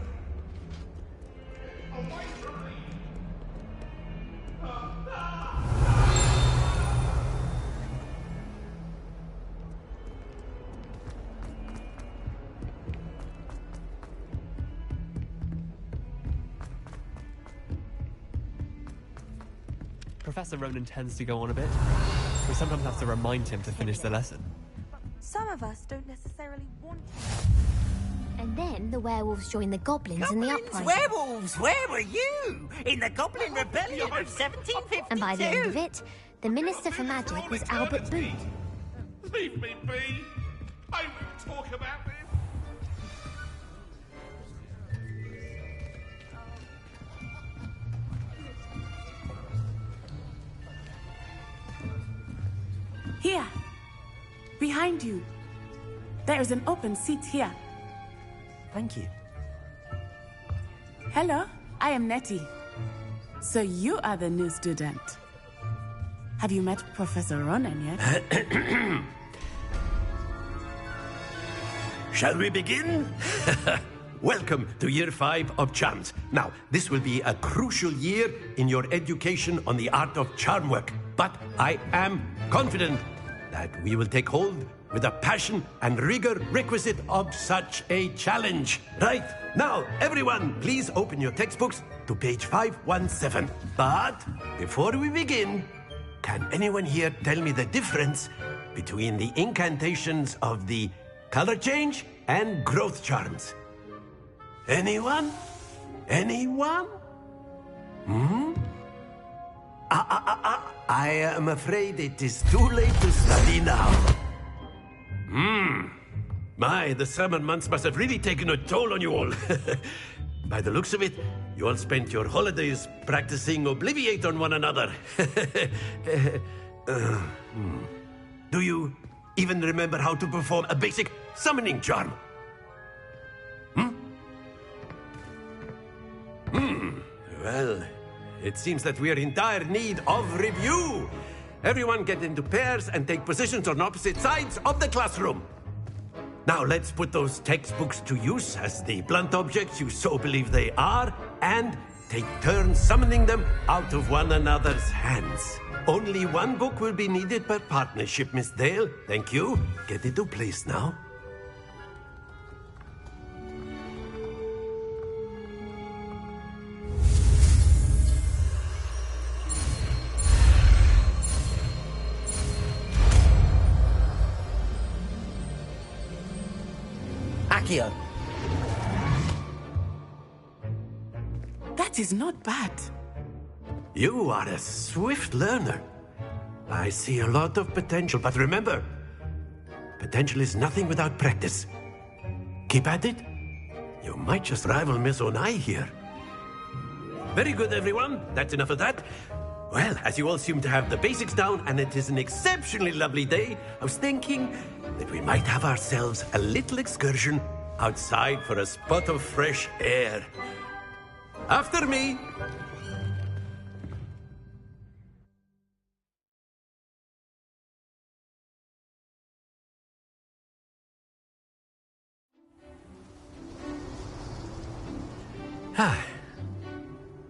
Professor Ronan tends to go on a bit. We sometimes have to remind him to finish the lesson. Some of us don't necessarily want to. And then the werewolves join the goblins in the uprising. Werewolves, where were you? In the Goblin Rebellion of 1752. And by the end of it, the Minister for Magic was Albert Booth. Leave me be. I will talk about this. Here, behind you. There is an open seat here. Thank you. Hello, I am Nettie. So you are the new student. Have you met Professor Ronan yet? Shall we begin? Welcome to Year 5 of Charms. Now, this will be a crucial year in your education on the art of charm work. But I am confident that we will take hold with the passion and rigor requisite of such a challenge. Right, now, everyone, please open your textbooks to page 517. But before we begin, can anyone here tell me the difference between the incantations of the color change and growth charms? Anyone? Anyone? I am afraid it is too late to study now. My, the summer months must have really taken a toll on you all. By the looks of it, you all spent your holidays practicing Obliviate on one another. Do you even remember how to perform a basic summoning charm? Well, it seems that we are in dire need of review. Everyone get into pairs and take positions on opposite sides of the classroom. Now let's put those textbooks to use as the blunt objects you so believe they are, and take turns summoning them out of one another's hands. Only one book will be needed per partnership, Miss Dale. Thank you. Get into place now. Accio. That is not bad. You are a swift learner. I see a lot of potential, but remember, potential is nothing without practice. Keep at it. You might just rival Miss Onai here. Very good, everyone. That's enough of that. Well, as you all seem to have the basics down, and it is an exceptionally lovely day, I was thinking that we might have ourselves a little excursion outside for a spot of fresh air. After me.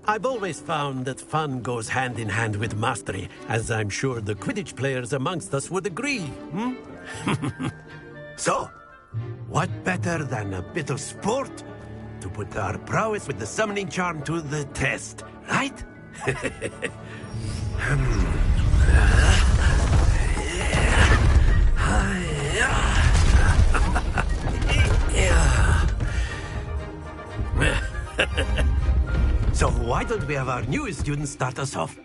I've always found that fun goes hand in hand with mastery, as I'm sure the Quidditch players amongst us would agree. So, what better than a bit of sport to put our prowess with the summoning charm to the test, right? So why don't we have our newest student start us off?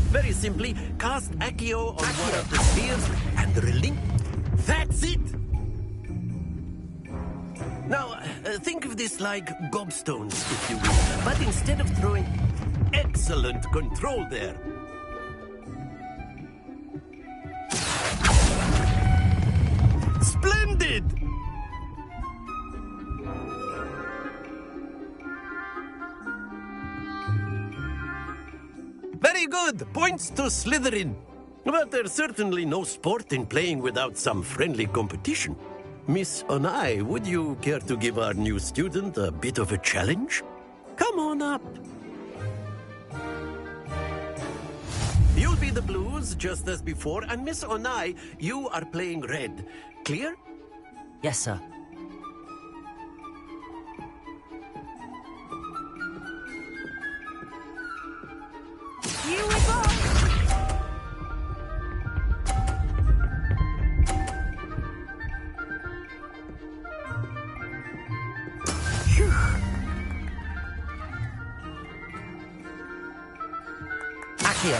Very simply, cast Accio on one of the spheres and relink. That's it! Now, think of this like gobstones, if you will. But instead of throwing... Excellent control there. Splendid! Very good! Points to Slytherin. But there's certainly no sport in playing without some friendly competition. Miss Onai, would you care to give our new student a bit of a challenge? Come on up. You'll be the blues, just as before, and Miss Onai, you are playing red. Clear? Yes, sir. Here we go! Accio.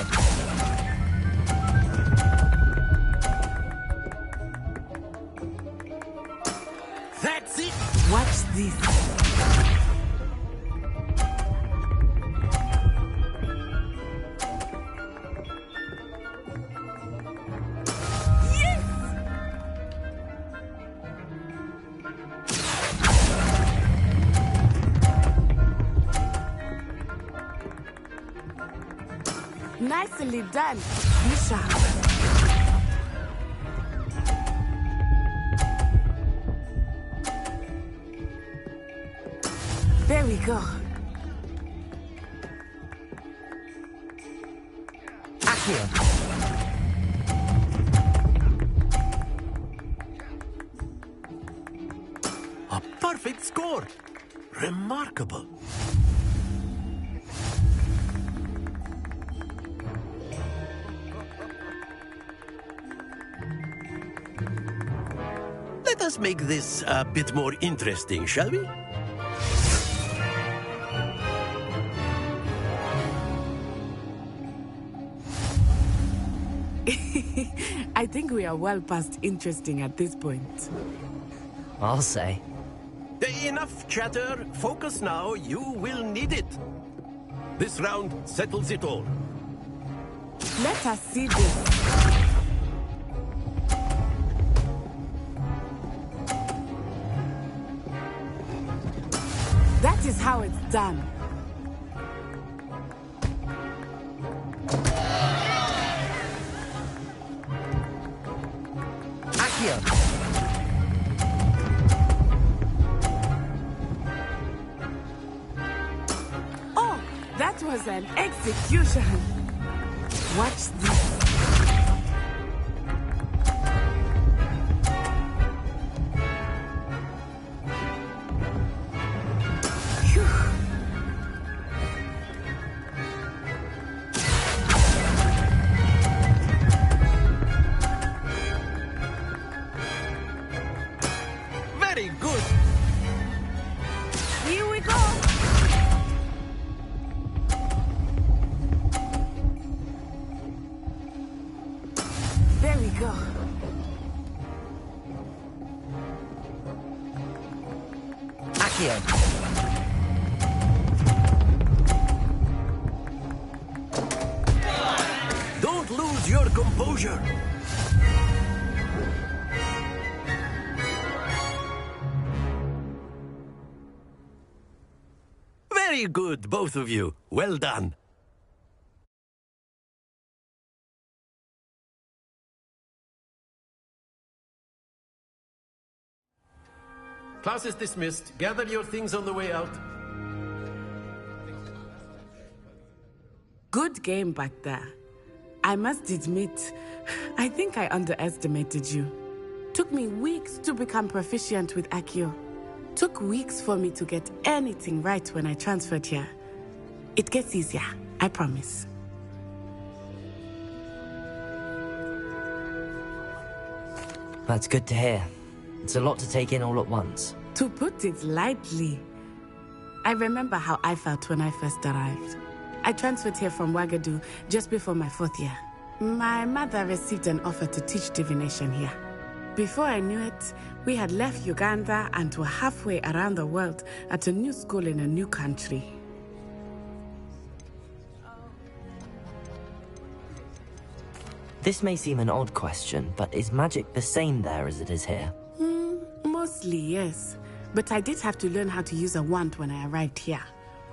That's it! Watch this. Nicely done, Bishop. There we go. Accio. A perfect score. Remarkable. Let us make this a bit more interesting, shall we? I think we are well past interesting at this point. I'll say. Enough chatter. Focus now. You will need it. This round settles it all. Let us see this. That is how it's done. Accio. That was an execution. Watch this. Very good. Here we go. There we go. Accio. Don't lose your composure. Very good, both of you. Well done. Class is dismissed. Gather your things on the way out. Good game back there. I must admit, I think I underestimated you. Took me weeks to become proficient with Accio. Took weeks for me to get anything right when I transferred here. It gets easier, I promise. That's good to hear. It's a lot to take in all at once. To put it lightly, I remember how I felt when I first arrived. I transferred here from Ouagadougou just before my 4th year. My mother received an offer to teach divination here. Before I knew it, we had left Uganda and were halfway around the world at a new school in a new country. This may seem an odd question, but is magic the same there as it is here? Mostly, yes. But I did have to learn how to use a wand when I arrived here.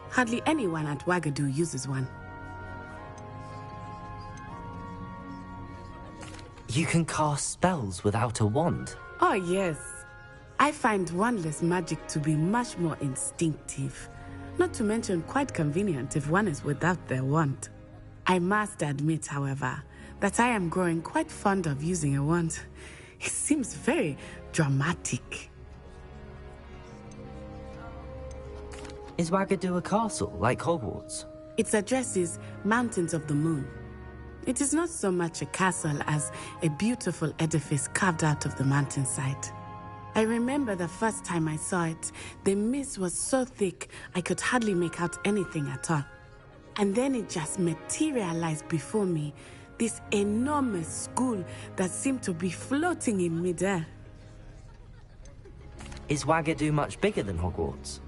Hardly anyone at Ouagadougou uses one. You can cast spells without a wand? Oh, yes. I find wandless magic to be much more instinctive. Not to mention quite convenient if one is without their wand. I must admit, however, that I am growing quite fond of using a wand. It seems very dramatic. Is Ouagadougou a castle, like Hogwarts? Its address is Mountains of the Moon. It is not so much a castle as a beautiful edifice carved out of the mountainside. I remember the first time I saw it, the mist was so thick I could hardly make out anything at all. And then it just materialized before me, this enormous school that seemed to be floating in midair. Is Ouagadougou much bigger than Hogwarts?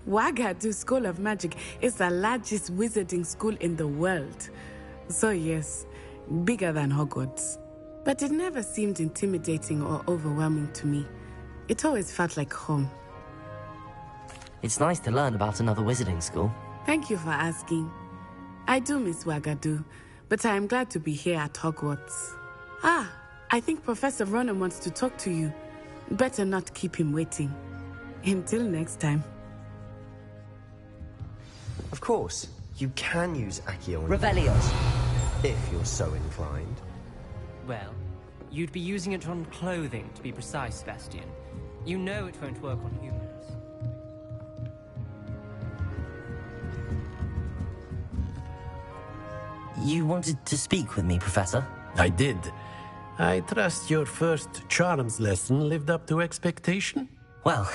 Ouagadougou School of Magic is the largest wizarding school in the world. So yes, bigger than Hogwarts. But it never seemed intimidating or overwhelming to me. It always felt like home. It's nice to learn about another wizarding school. Thank you for asking. I do miss Ouagadougou, but I am glad to be here at Hogwarts. Ah, I think Professor Ronan wants to talk to you. Better not keep him waiting. Until next time. Of course, you can use Accio. Revelio. If you're so inclined. Well, you'd be using it on clothing, to be precise, Sebastian. You know it won't work on humans. You wanted to speak with me, Professor? I did. I trust your first charms lesson lived up to expectation? Well,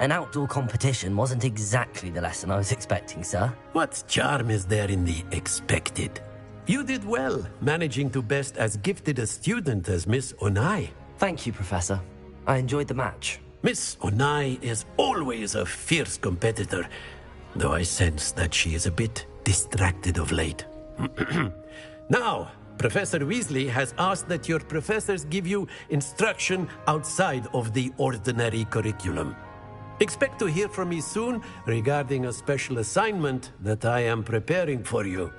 an outdoor competition wasn't exactly the lesson I was expecting, sir. What charm is there in the expected? You did well, managing to best as gifted a student as Miss Onai. Thank you, Professor. I enjoyed the match. Miss Onai is always a fierce competitor, though I sense that she is a bit distracted of late. Now, Professor Weasley has asked that your professors give you instruction outside of the ordinary curriculum. Expect to hear from me soon regarding a special assignment that I am preparing for you.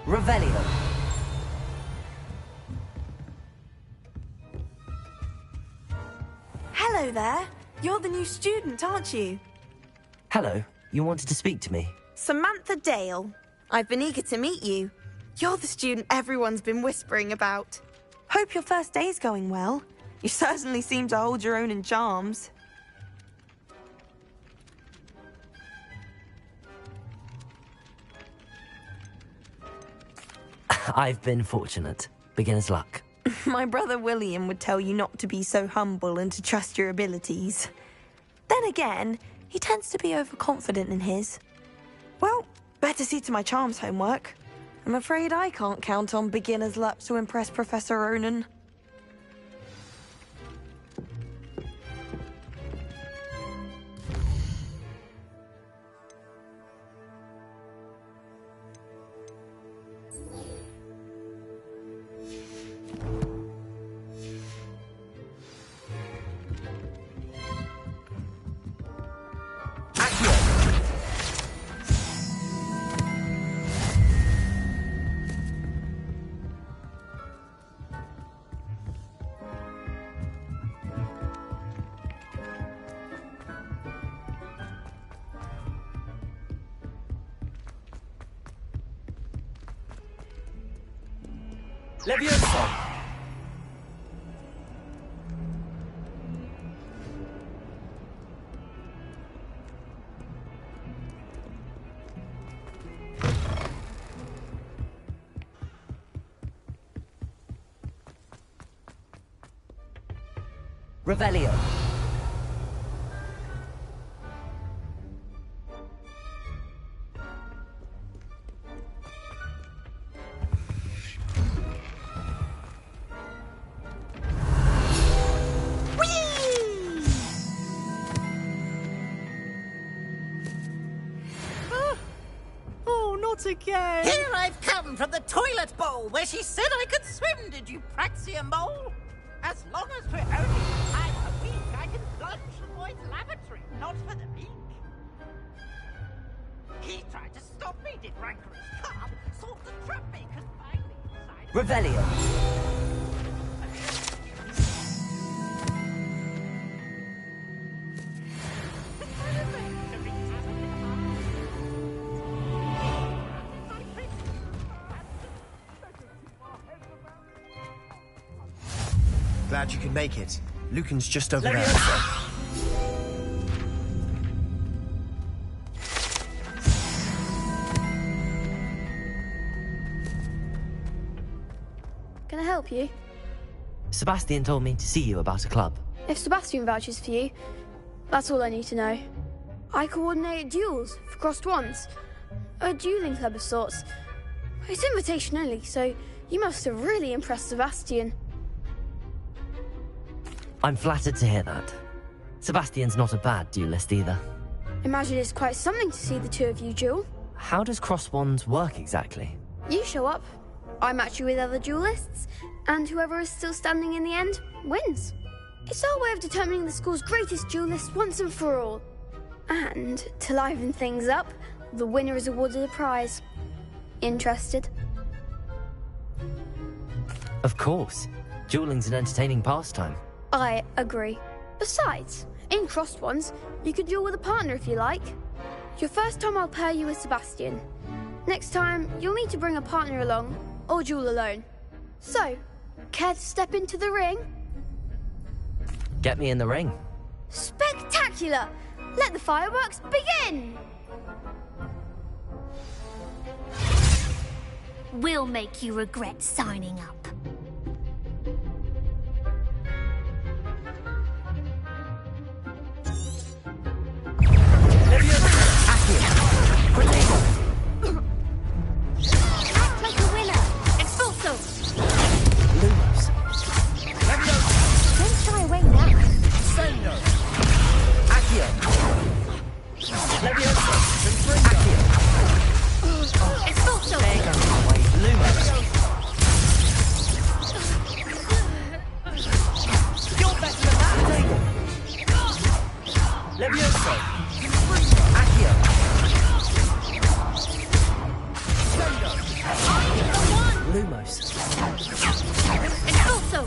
Revelio. Hello there. You're the new student, aren't you? Hello, you wanted to speak to me? Samantha Dale. I've been eager to meet you. You're the student everyone's been whispering about. Hope your first day's going well. You certainly seem to hold your own in charms. I've been fortunate. Beginner's luck. My brother William would tell you not to be so humble and to trust your abilities. Then again, he tends to be overconfident in his. Well, better see to my charms homework. I'm afraid I can't count on beginner's luck to impress Professor Ronan. Leviosa! Revelio. Again. Here I've come from the toilet bowl where she said I could swim, did you praxia mole? As long as for only time a week, I can plunge the boy's lavatory, not for the meek. He tried to stop me, did rancorous carp, sought to trap me, confine me inside. Revelio. Glad you could make it. Lucan's just over there. Can I help you? Sebastian told me to see you about a club. If Sebastian vouches for you, that's all I need to know. I coordinate duels for crossed wands. A dueling club of sorts. It's invitation only, so you must have really impressed Sebastian. I'm flattered to hear that. Sebastian's not a bad duelist either. Imagine it's quite something to see the two of you duel. How does cross wands work exactly? You show up, I match you with other duelists, and whoever is still standing in the end wins. It's our way of determining the school's greatest duelist once and for all. And to liven things up, the winner is awarded a prize. Interested? Of course. Dueling's an entertaining pastime. I agree. Besides, in crossed ones, you could duel with a partner if you like. Your first time I'll pair you with Sebastian. Next time, you'll need to bring a partner along, or duel alone. So, care to step into the ring? Get me in the ring. Spectacular! Let the fireworks begin! We'll make you regret signing up. Act like a winner! Expulso! Lumos. Don't shy away now. Sendo. Accio. Leviosa. Accio. Expulso! There goes my way. Lumos. You're better than that. Leviosa. Accio. Lumos. Expulso!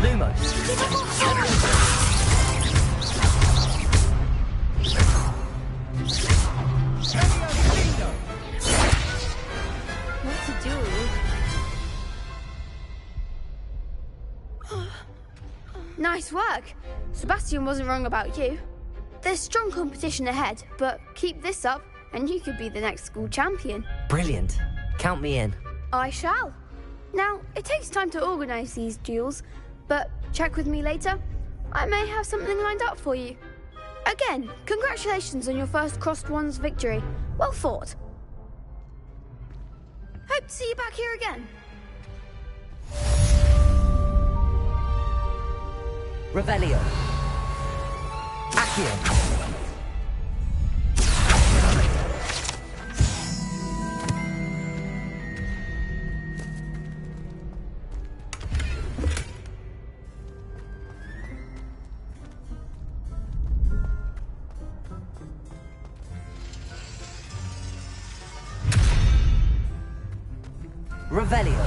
Lumos. Nice work. Sebastian wasn't wrong about you. There's strong competition ahead, but keep this up and you could be the next school champion. Brilliant. Count me in. I shall. Now, it takes time to organise these duels, but check with me later. I may have something lined up for you. Again, congratulations on your first Crossed Wands victory. Well fought. Hope to see you back here again. Revelio. Accio. Revelio.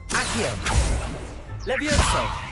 Accio. Levioso.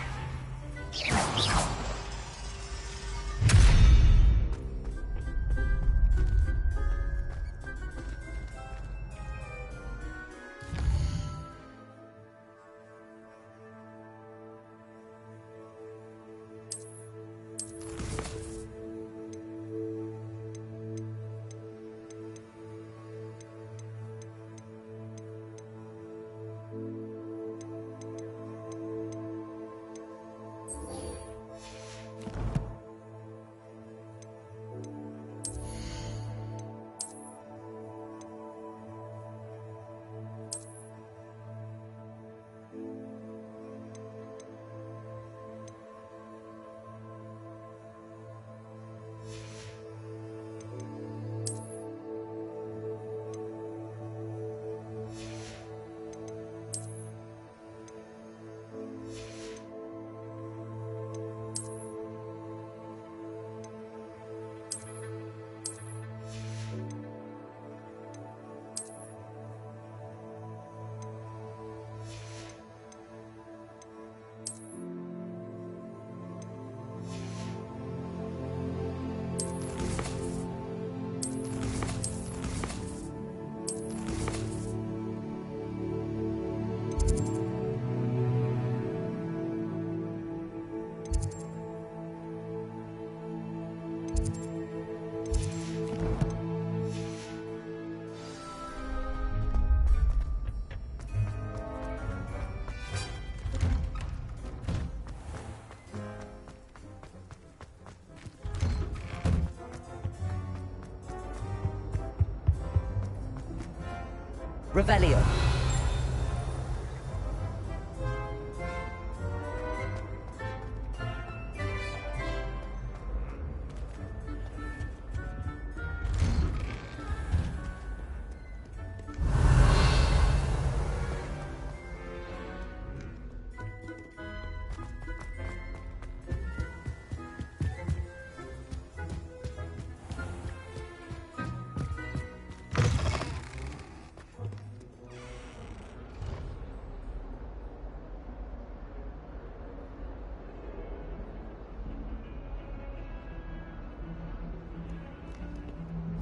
Revelio.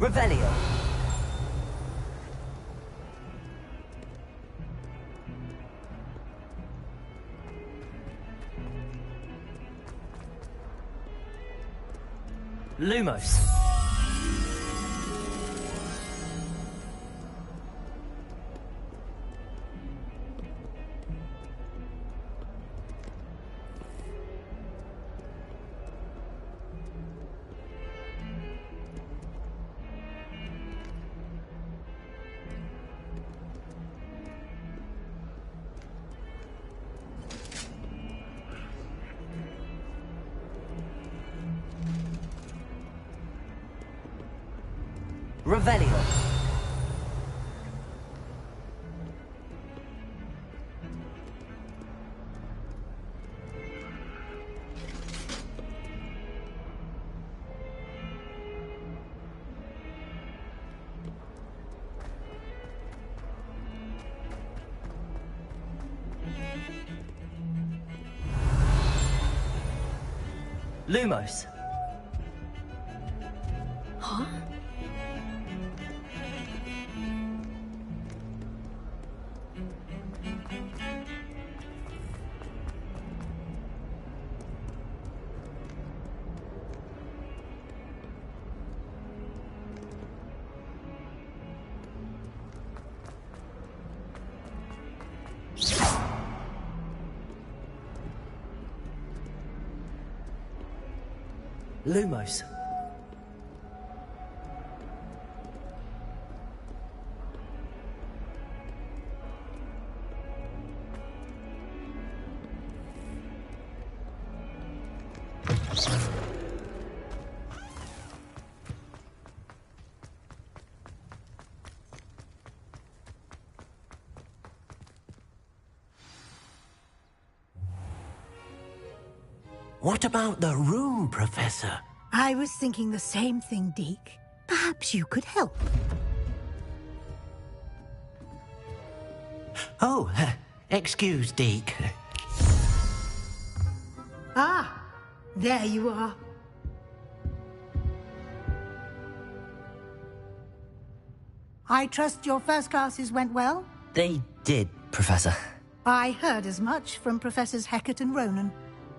Revelio. Lumos. Revelio. Lumos. Huh? Lumos. What about the room, Professor? I was thinking the same thing, Deke. Perhaps you could help. Oh, excuse, Deke. Ah, there you are. I trust your first classes went well? They did, Professor. I heard as much from Professors Hecat and Ronan.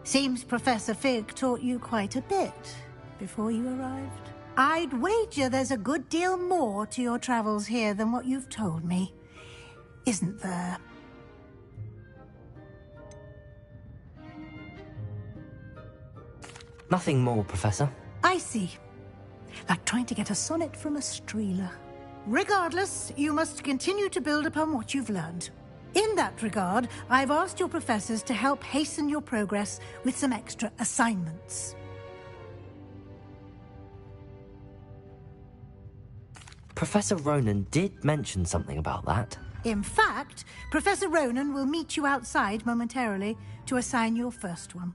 Seems Professor Fig taught you quite a bit before you arrived. I'd wager there's a good deal more to your travels here than what you've told me. Isn't there? Nothing more, Professor. I see. Like trying to get a sonnet from a streeler. Regardless, you must continue to build upon what you've learned. In that regard, I've asked your professors to help hasten your progress with some extra assignments. Professor Ronan did mention something about that. In fact, Professor Ronan will meet you outside momentarily to assign your first one.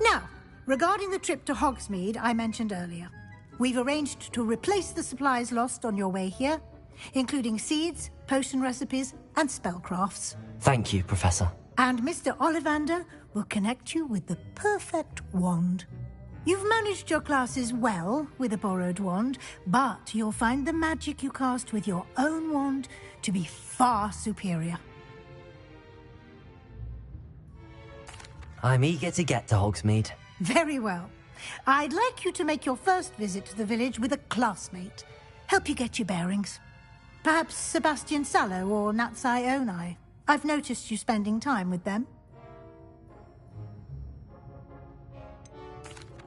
Now, regarding the trip to Hogsmeade I mentioned earlier, we've arranged to replace the supplies lost on your way here, including seeds, potion recipes, and spellcrafts. Thank you, Professor. And Mr. Ollivander will connect you with the perfect wand. You've managed your classes well with a borrowed wand, but you'll find the magic you cast with your own wand to be far superior. I'm eager to get to Hogsmeade. Very well. I'd like you to make your first visit to the village with a classmate. Help you get your bearings. Perhaps Sebastian Sallow or Natsai Onai. I've noticed you spending time with them.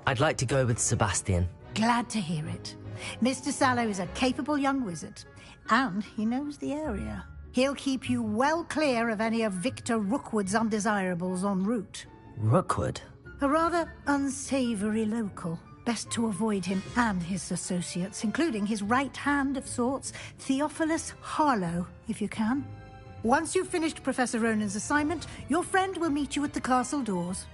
I'd like to go with Sebastian. Glad to hear it. Mr. Sallow is a capable young wizard, and he knows the area. He'll keep you well clear of any of Victor Rookwood's undesirables en route. Rookwood? A rather unsavory local. Best to avoid him and his associates, including his right hand of sorts, Theophilus Harlow, if you can. Once you've finished Professor Ronan's assignment, your friend will meet you at the castle doors.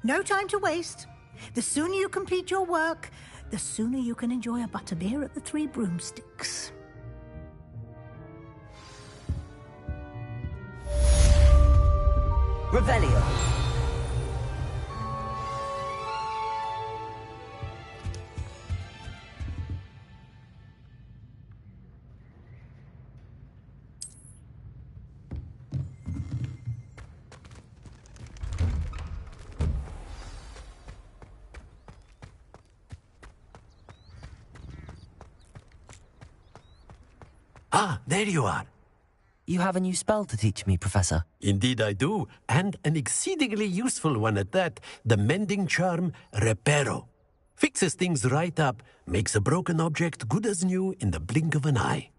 No time to waste. The sooner you complete your work, the sooner you can enjoy a butterbeer at the Three Broomsticks. Revelio. Ah, there you are. You have a new spell to teach me, Professor. Indeed I do, and an exceedingly useful one at that. The mending charm, Reparo. Fixes things right up, makes a broken object good as new in the blink of an eye.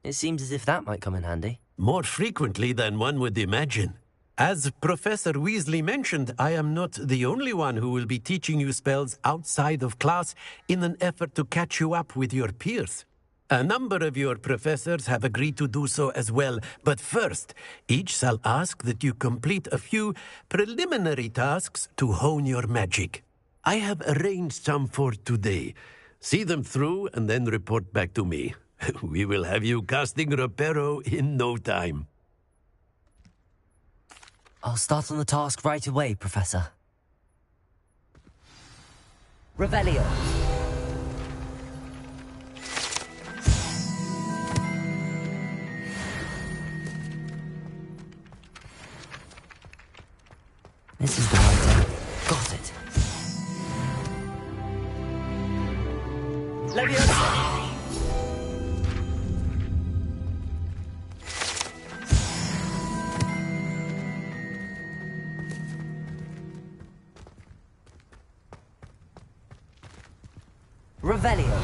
It seems as if that might come in handy. More frequently than one would imagine. As Professor Weasley mentioned, I am not the only one who will be teaching you spells outside of class in an effort to catch you up with your peers. A number of your professors have agreed to do so as well, but first, each shall ask that you complete a few preliminary tasks to hone your magic. I have arranged some for today. See them through and then report back to me. We will have you casting Reparo in no time. I'll start on the task right away, Professor. Revelio. This is the right time. Got it. Leviosa! Revelio.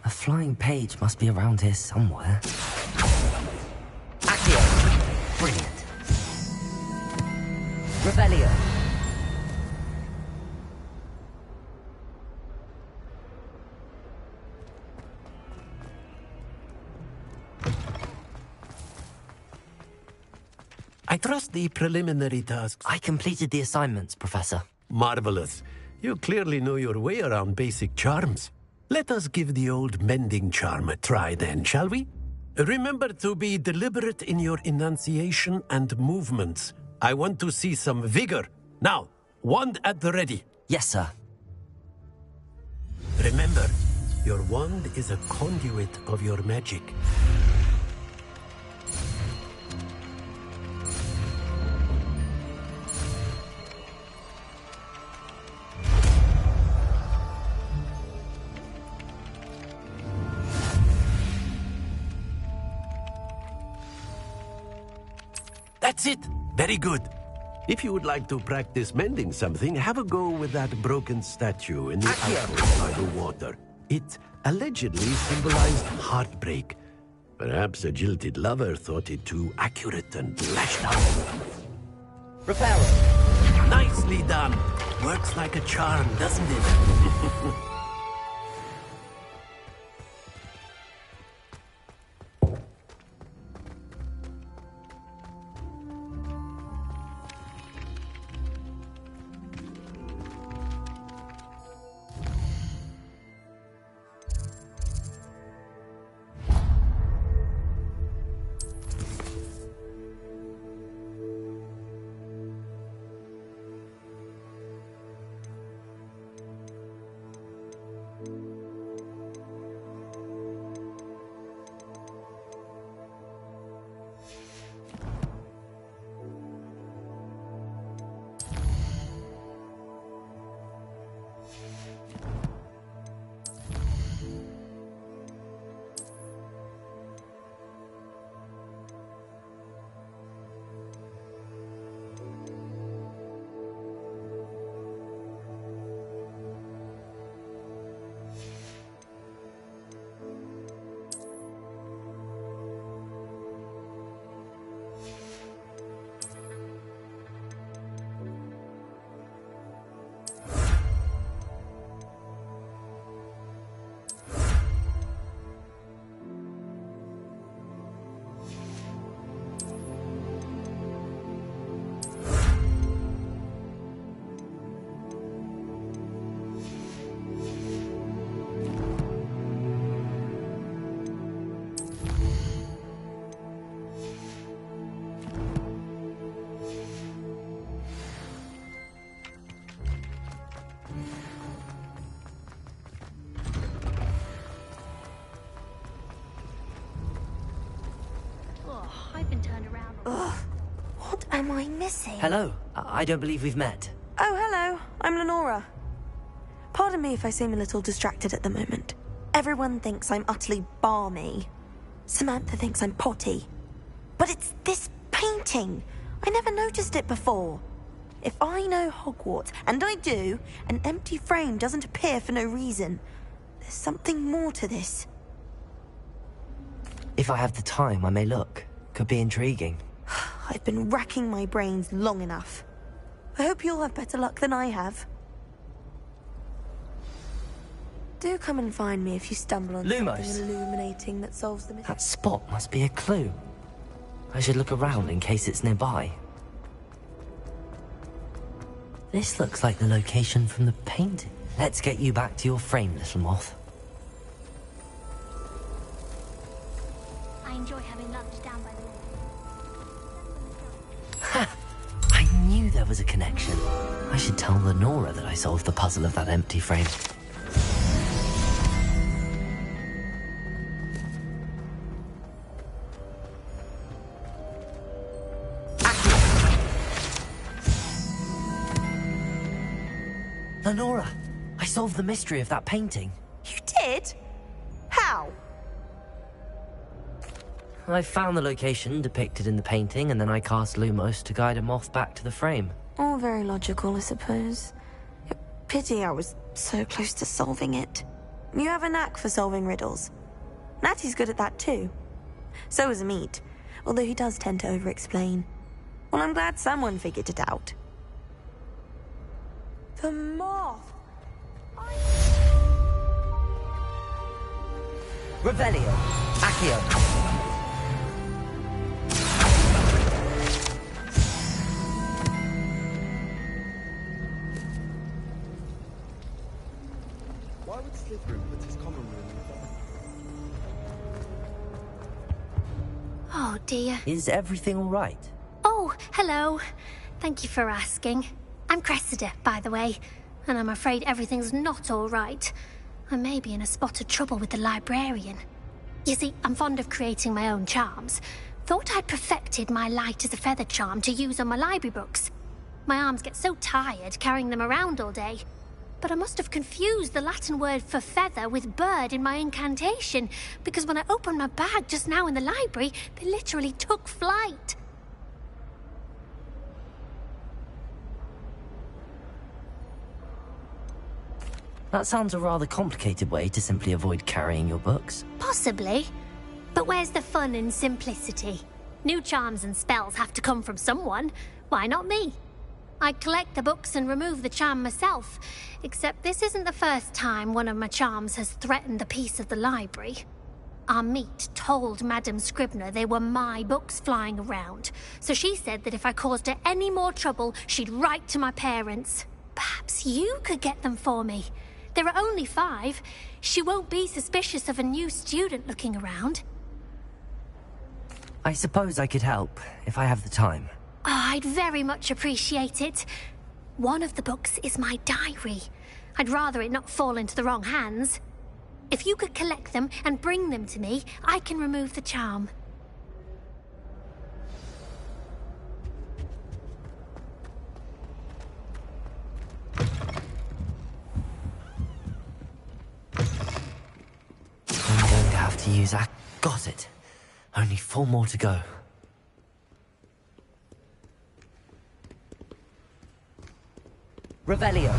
A flying page must be around here somewhere. Accio. Brilliant. Revelio. I trust the preliminary tasks. I completed the assignments, Professor. Marvelous. You clearly know your way around basic charms. Let us give the old mending charm a try then, shall we? Remember to be deliberate in your enunciation and movements. I want to see some vigor. Now, wand at the ready. Yes, sir. Remember, your wand is a conduit of your magic. That's it. Very good. If you would like to practice mending something, have a go with that broken statue in the alcove by the water. It allegedly symbolized heartbreak. Perhaps a jilted lover thought it too accurate and lashed out. Reparo. Nicely done. Works like a charm, doesn't it? What am I missing? Hello. I don't believe we've met. Oh, hello. I'm Lenora. Pardon me if I seem a little distracted at the moment. Everyone thinks I'm utterly balmy. Samantha thinks I'm potty. But it's this painting. I never noticed it before. If I know Hogwarts, and I do, an empty frame doesn't appear for no reason. There's something more to this. If I have the time, I may look. Could be intriguing. I've been racking my brains long enough. I hope you'll have better luck than I have. Do come and find me if you stumble on Lumos. something illuminating that solves the mystery. That spot must be a clue. I should look around in case it's nearby. This looks like the location from the painting. Let's get you back to your frame, little moth. I enjoy having lunch down by the Ha! I knew there was a connection. I should tell Lenora that I solved the puzzle of that empty frame. Lenora, I solved the mystery of that painting. You did? How? I found the location depicted in the painting, and then I cast Lumos to guide a moth back to the frame. All very logical, I suppose. Pity I was so close to solving it. You have a knack for solving riddles. Natty's good at that too. So is Amit, although he does tend to over-explain. Well, I'm glad someone figured it out. The moth! Revelio. Accio. Why would Slytherin put his common room in the Oh dear. Is everything all right? Oh, hello. Thank you for asking. I'm Cressida, by the way, and I'm afraid everything's not all right. I may be in a spot of trouble with the librarian. You see, I'm fond of creating my own charms. Thought I'd perfected my light as a feather charm to use on my library books. My arms get so tired carrying them around all day. But I must have confused the Latin word for feather with bird in my incantation, because when I opened my bag just now in the library, they literally took flight. That sounds a rather complicated way to simply avoid carrying your books. Possibly. But where's the fun in simplicity? New charms and spells have to come from someone. Why not me? I collect the books and remove the charm myself, except this isn't the first time one of my charms has threatened the peace of the library. Amit told Madame Scribner they were my books flying around, so she said that if I caused her any more trouble, she'd write to my parents. Perhaps you could get them for me. There are only 5. She won't be suspicious of a new student looking around. I suppose I could help, if I have the time. Oh, I'd very much appreciate it. One of the books is my diary. I'd rather it not fall into the wrong hands. If you could collect them and bring them to me, I can remove the charm. I'm going to have to use that. Got it. Only 4 more to go. Revelio.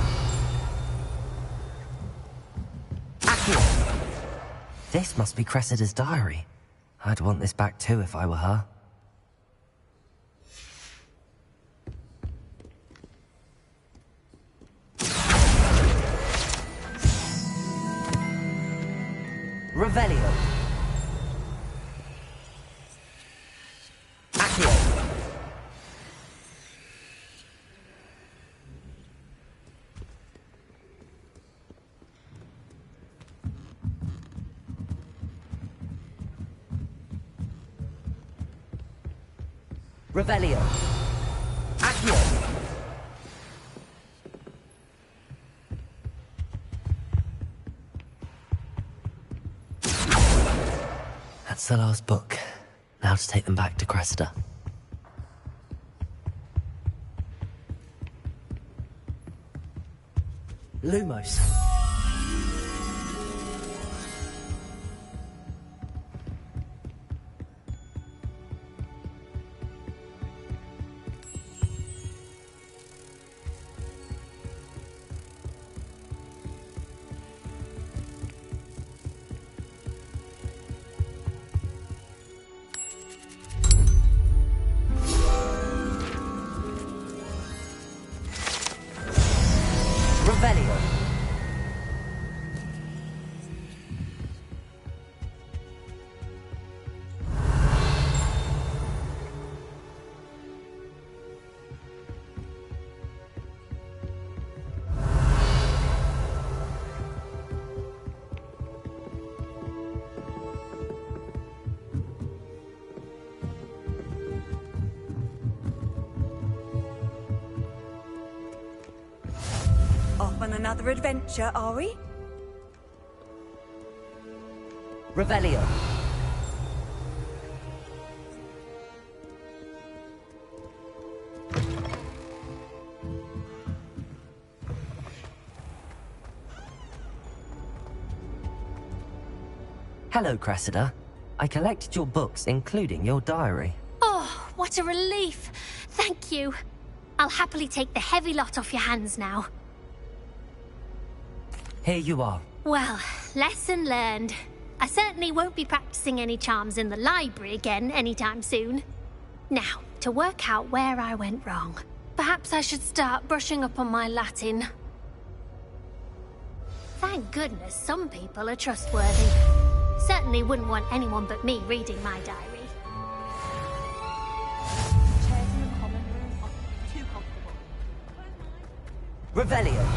Accio. This must be Cressida's diary. I'd want this back too if I were her. Revelio. Accio. Revelio. Accio. That's the last book. Now to take them back to Cressida. Lumos. Revelio. Off on another adventure, are we? Revelio. Hello, Cressida. I collected your books, including your diary. Oh, what a relief. Thank you. I'll happily take the heavy lot off your hands now. Here you are. Well, lesson learned. I certainly won't be practicing any charms in the library again anytime soon. Now, to work out where I went wrong. Perhaps I should start brushing up on my Latin. Thank goodness some people are trustworthy. Certainly wouldn't want anyone but me reading my diary. Chairs in the common room are too comfortable. Revelio.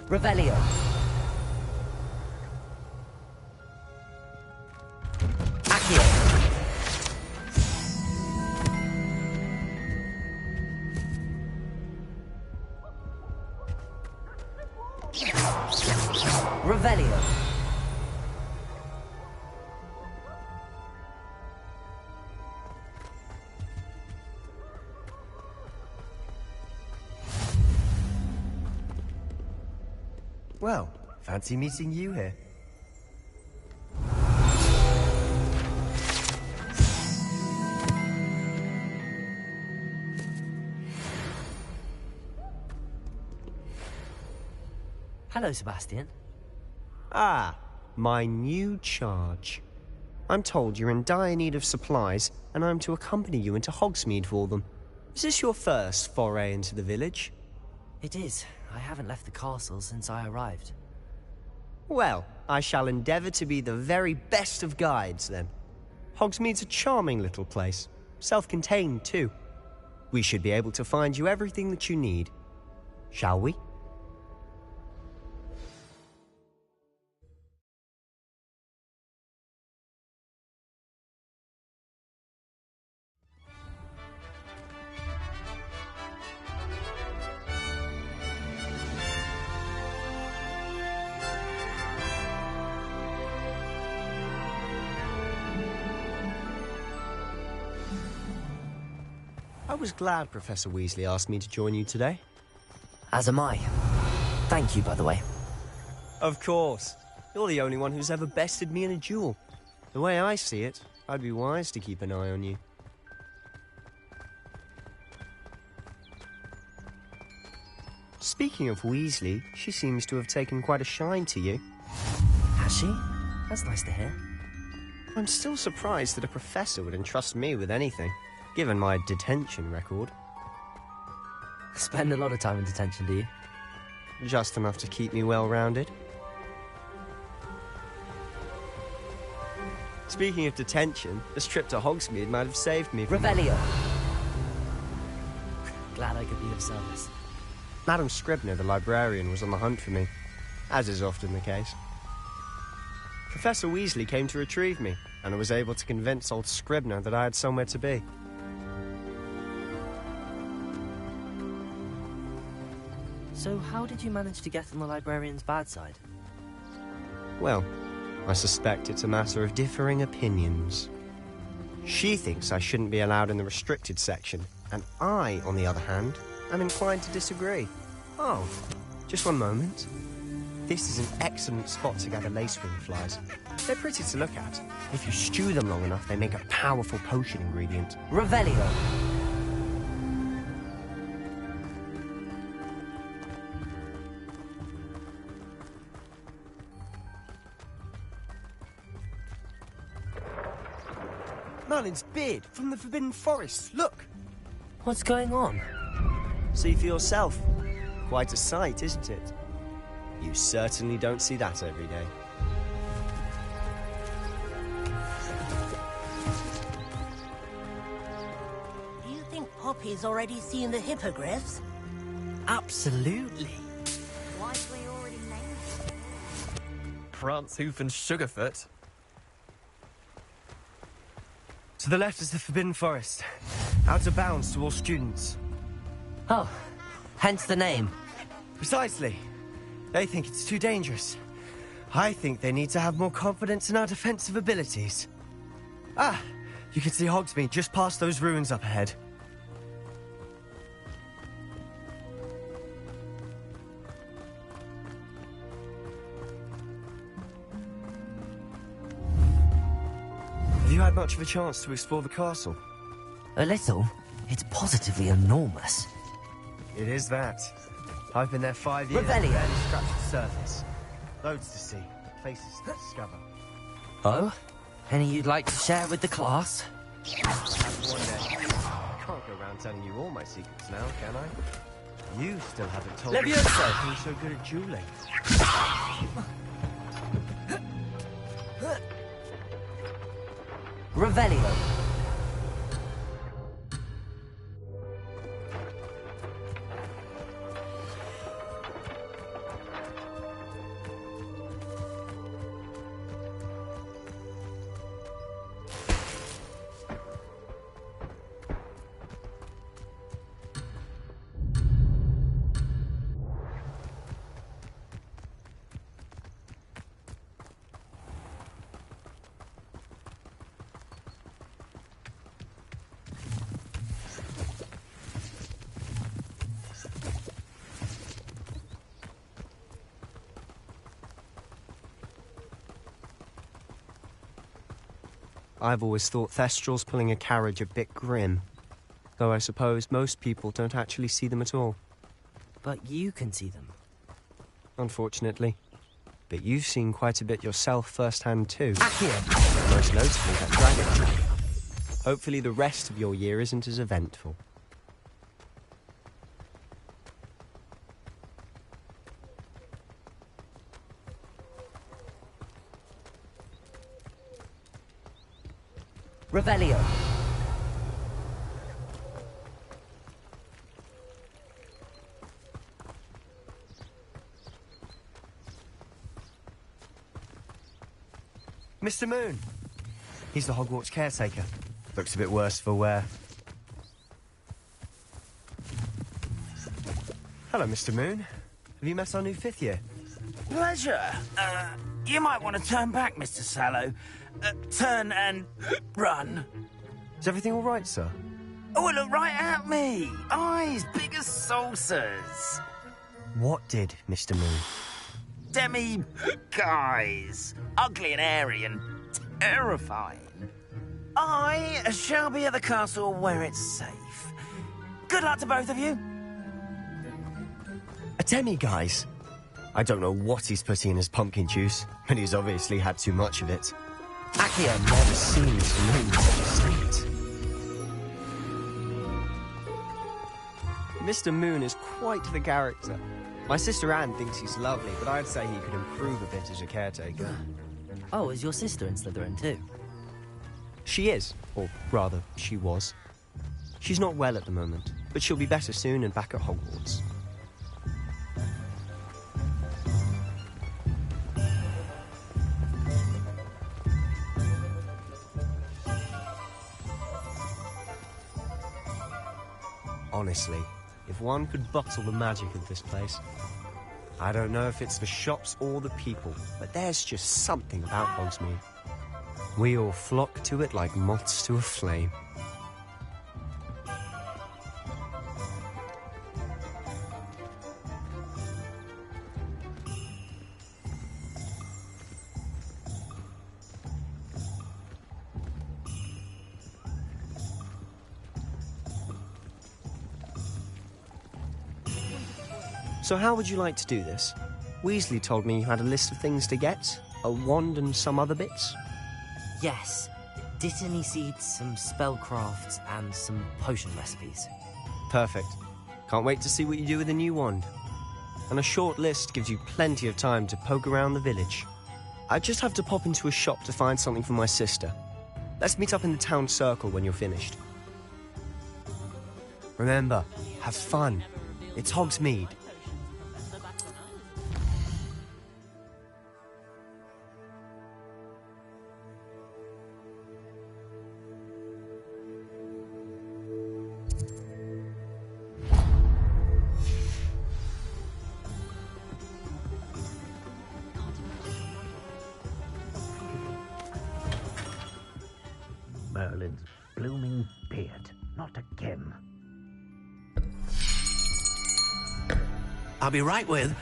Revelio. Accio. Revelio. Well, fancy meeting you here. Hello, Sebastian. Ah, my new charge. I'm told you're in dire need of supplies, and I'm to accompany you into Hogsmeade for them. Is this your first foray into the village? It is. I haven't left the castle since I arrived. Well, I shall endeavour to be the very best of guides, then. Hogsmeade's a charming little place. Self-contained, too. We should be able to find you everything that you need. Shall we? I was glad Professor Weasley asked me to join you today. As am I. Thank you, by the way. Of course. You're the only one who's ever bested me in a duel. The way I see it, I'd be wise to keep an eye on you. Speaking of Weasley, she seems to have taken quite a shine to you. Has she? That's nice to hear. I'm still surprised that a professor would entrust me with anything, given my detention record. Spend a lot of time in detention, do you? Just enough to keep me well-rounded. Speaking of detention, this trip to Hogsmeade might have saved me from... Revelio! Glad I could be of service. Madam Scribner, the librarian, was on the hunt for me, as is often the case. Professor Weasley came to retrieve me, and I was able to convince old Scribner that I had somewhere to be. So how did you manage to get on the librarian's bad side? Well, I suspect it's a matter of differing opinions. She thinks I shouldn't be allowed in the restricted section, and I, on the other hand, am inclined to disagree. Oh, just one moment. This is an excellent spot to gather lacewing flies. They're pretty to look at. If you stew them long enough, they make a powerful potion ingredient. Revelio! Merlin's beard from the Forbidden Forest. Look! What's going on? See for yourself. Quite a sight, isn't it? You certainly don't see that every day. Do you think Poppy's already seen the hippogriffs? Absolutely. Wisely already named. Prance, Hoof and Sugarfoot. To the left is the Forbidden Forest. Out of bounds to all students. Oh, hence the name. Precisely. They think it's too dangerous. I think they need to have more confidence in our defensive abilities. Ah, you can see Hogsmeade just past those ruins up ahead. Have you had much of a chance to explore the castle? A little. It's positively enormous. It is that. I've been there 5 years. Revelio. Barely scratched the surface. Loads to see, places to discover. Oh? Any you'd like to share with the class? One day. I can't go around telling you all my secrets now, can I? You still haven't told me who's so good at dueling. Revelio. I've always thought Thestrals pulling a carriage a bit grim. Though I suppose most people don't actually see them at all. But you can see them. Unfortunately. But you've seen quite a bit yourself firsthand too. Accio! Most notably that dragon. Hopefully the rest of your year isn't as eventful. Revelio. Mr. Moon. He's the Hogwarts caretaker. Looks a bit worse for wear. Hello, Mr. Moon. Have you met our new 5th year? Pleasure. You might want to turn back, Mr. Sallow. Turn and run. Is everything all right, sir? Oh, look right at me. Eyes big as saucers. What did, Mr. Moon? Guys. Ugly and airy and terrifying. I shall be at the castle where it's safe. Good luck to both of you. A demi-guise? I don't know what he's putting in his pumpkin juice, but he's obviously had too much of it. Accio. Never seen Mr. Moon in such a state. Mr. Moon is quite the character. My sister Anne thinks he's lovely, but I'd say he could improve a bit as a caretaker. Oh, is your sister in Slytherin too? She is, or rather, she was. She's not well at the moment, but she'll be better soon and back at Hogwarts. Honestly, if one could bottle the magic of this place. I don't know if it's the shops or the people, but there's just something about Hogsmeade. We all flock to it like moths to a flame. So how would you like to do this? Weasley told me you had a list of things to get, a wand and some other bits. Yes. Dittany seeds, some spellcrafts, and some potion recipes. Perfect. Can't wait to see what you do with the new wand. And a short list gives you plenty of time to poke around the village. I just have to pop into a shop to find something for my sister. Let's meet up in the town circle when you're finished. Remember, have fun. It's Hogsmeade. Merlin's blooming beard. Not again. I'll be right with...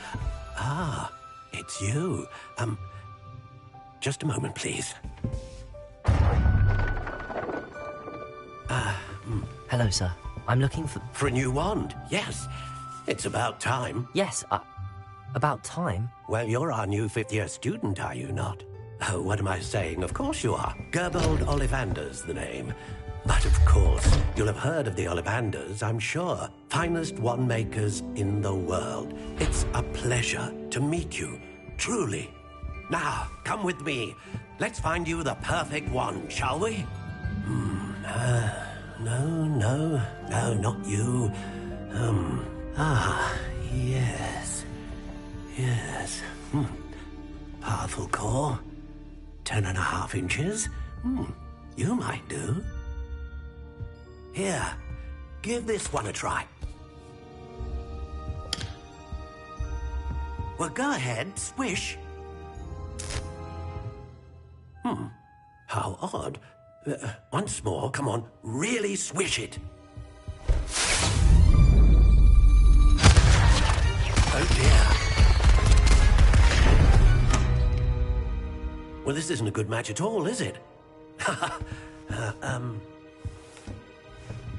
it's you. Just a moment, please. Hello, sir. I'm looking for... For a new wand, yes. It's about time. Yes, about time? Well, you're our new fifth-year student, are you not? Oh, what am I saying? Of course you are. Gerbold Ollivander's the name. But of course, you'll have heard of the Ollivanders, I'm sure. Finest wand makers in the world. It's a pleasure to meet you, truly. Now, come with me. Let's find you the perfect wand, shall we? No, not you. Yes. Powerful core. 10.5 inches. You might do. Here, give this one a try. Well, go ahead, swish. How odd. Once more, come on, really swish it. Oh dear. Well, this isn't a good match at all, is it?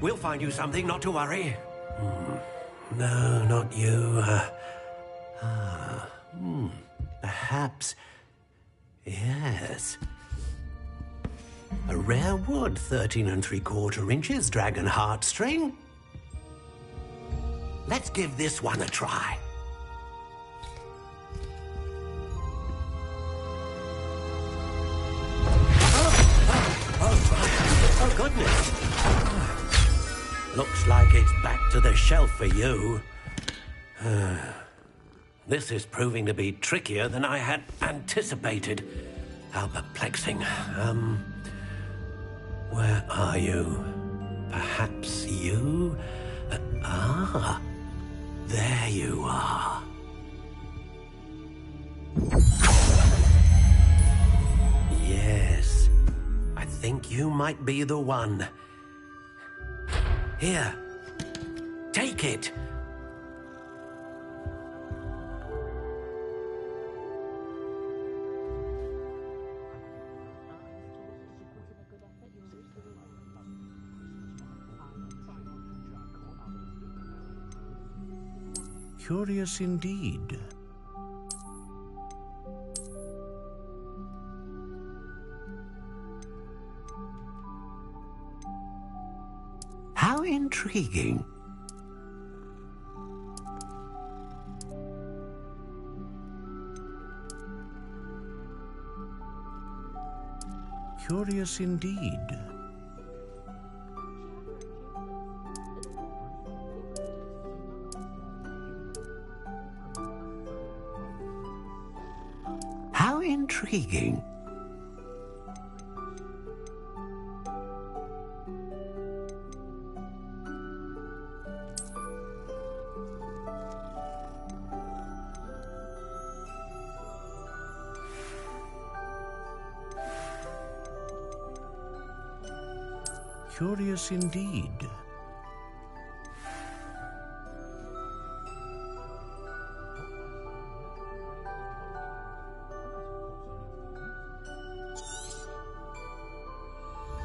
We'll find you something, not to worry. No, not you. Perhaps... Yes. A rare wood, 13 3/4 inches, dragon heartstring. Let's give this one a try. Oh, goodness. Looks like it's back to the shelf for you. This is proving to be trickier than I had anticipated. How perplexing. Where are you? Perhaps you? There you are. Yes, I think you might be the one. Here, take it. Curious indeed. How intriguing. Curious indeed. How intriguing. Curious indeed.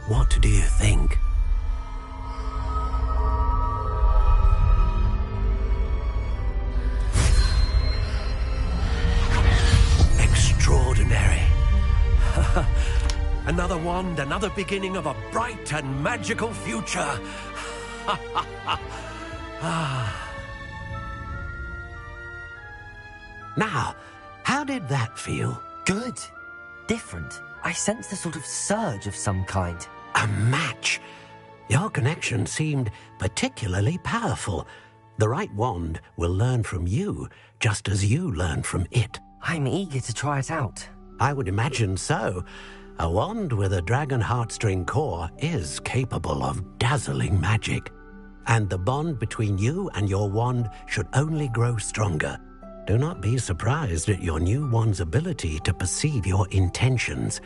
What do you think? Extraordinary. Another wand, another beginning of a bright and magical future. Now, how did that feel? Good. Different. I sensed a sort of surge of some kind. A match. Your connection seemed particularly powerful. The right wand will learn from you, just as you learn from it. I'm eager to try it out. I would imagine so. A wand with a dragon heartstring core is capable of dazzling magic. And the bond between you and your wand should only grow stronger. Do not be surprised at your new wand's ability to perceive your intentions.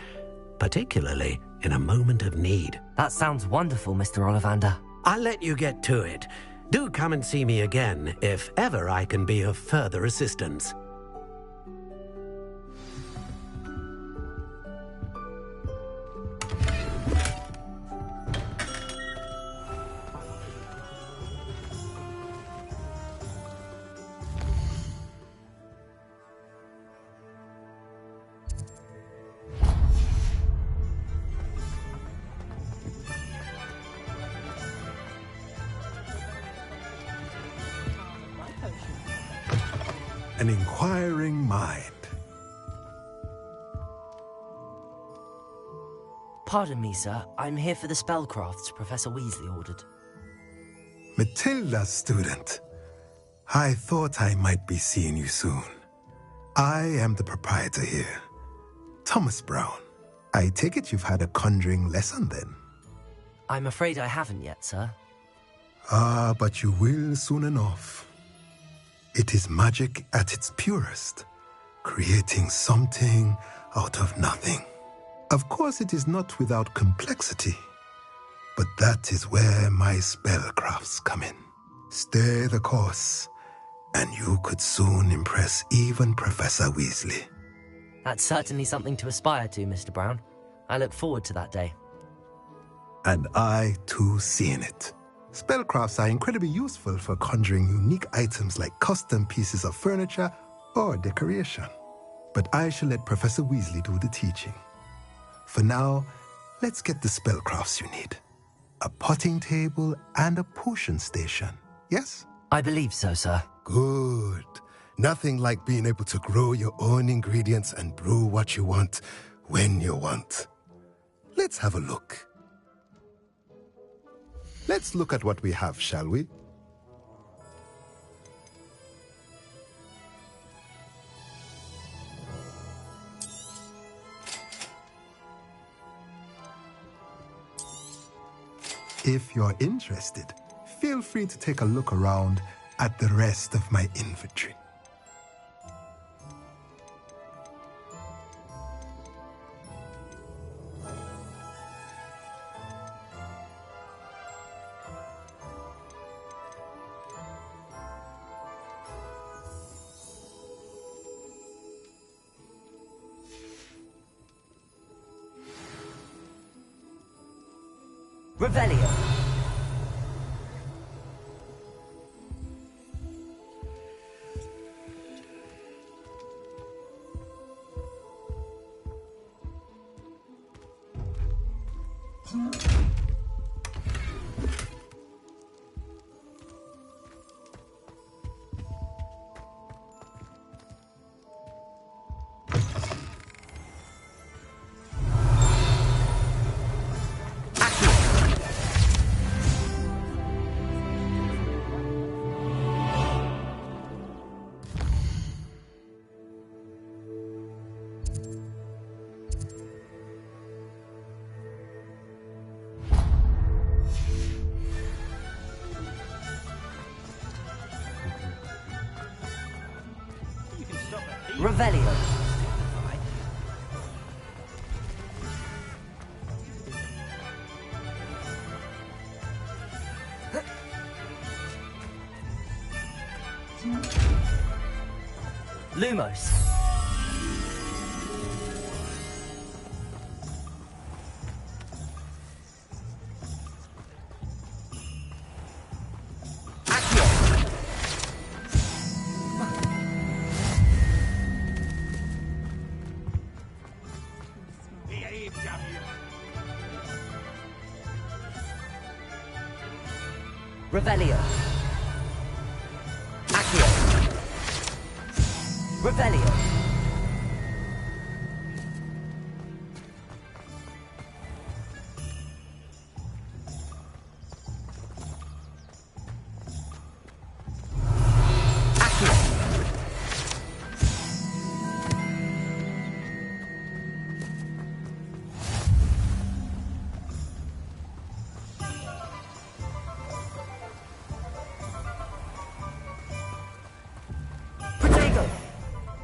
particularly in a moment of need. That sounds wonderful, Mr. Ollivander. I'll let you get to it. Do come and see me again if ever I can be of further assistance. An inquiring mind. Pardon me, sir. I'm here for the spellcrafts Professor Weasley ordered. Matilda's student. I thought I might be seeing you soon. I am the proprietor here, Thomas Brown. I take it you've had a conjuring lesson then? I'm afraid I haven't yet, sir. Ah, but you will soon enough. It is magic at its purest, creating something out of nothing. Of course, it is not without complexity, but that is where my spellcrafts come in. Stay the course, and you could soon impress even Professor Weasley. That's certainly something to aspire to, Mr. Brown. I look forward to that day. And I, too, seeing it. Spellcrafts are incredibly useful for conjuring unique items like custom pieces of furniture or decoration. But I shall let Professor Weasley do the teaching. For now, let's get the spellcrafts you need. A potting table and a potion station, yes? I believe so, sir. Good. Nothing like being able to grow your own ingredients and brew what you want when you want. Let's have a look. Let's look at what we have, shall we? If you're interested, feel free to take a look around at the rest of my inventory. Revelio. Revelio. Lumos. Revelio. Accio. Revelio.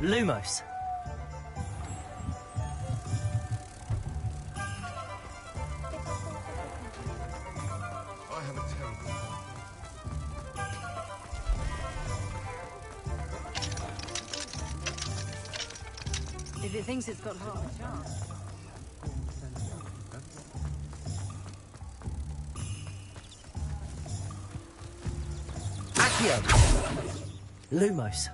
Lumos. If it thinks it's got half a chance. Accio! Lumos.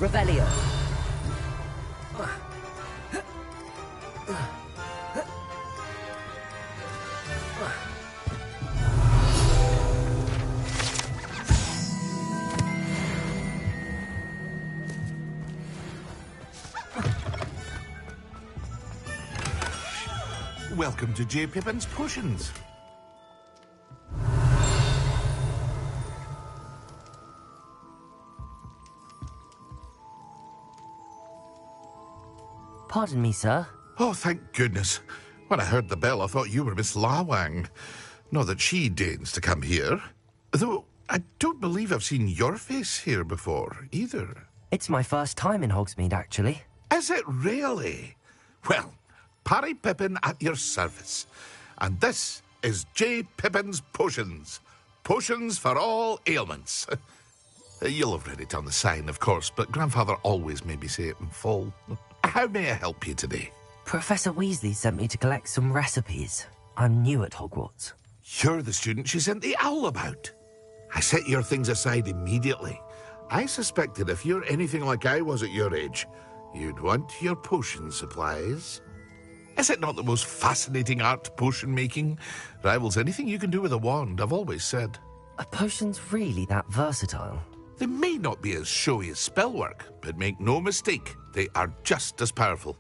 Revelio. Welcome to J. Pippin's Potions. Pardon me, sir. Oh, thank goodness. When I heard the bell, I thought you were Miss Lawang. Not that she deigns to come here. Though, I don't believe I've seen your face here before, either. It's my first time in Hogsmeade, actually. Is it really? Well, Parry Pippin at your service. And this is J. Pippin's Potions. Potions for all ailments. You'll have read it on the sign, of course, but Grandfather always made me say it in full. How may I help you today? Professor Weasley sent me to collect some recipes. I'm new at Hogwarts. You're the student she sent the owl about. I set your things aside immediately. I suspected if you're anything like I was at your age, you'd want your potion supplies. Is it not the most fascinating art, potion making? Rivals anything you can do with a wand, I've always said. Are potions really that versatile? They may not be as showy as spellwork, but make no mistake, they are just as powerful.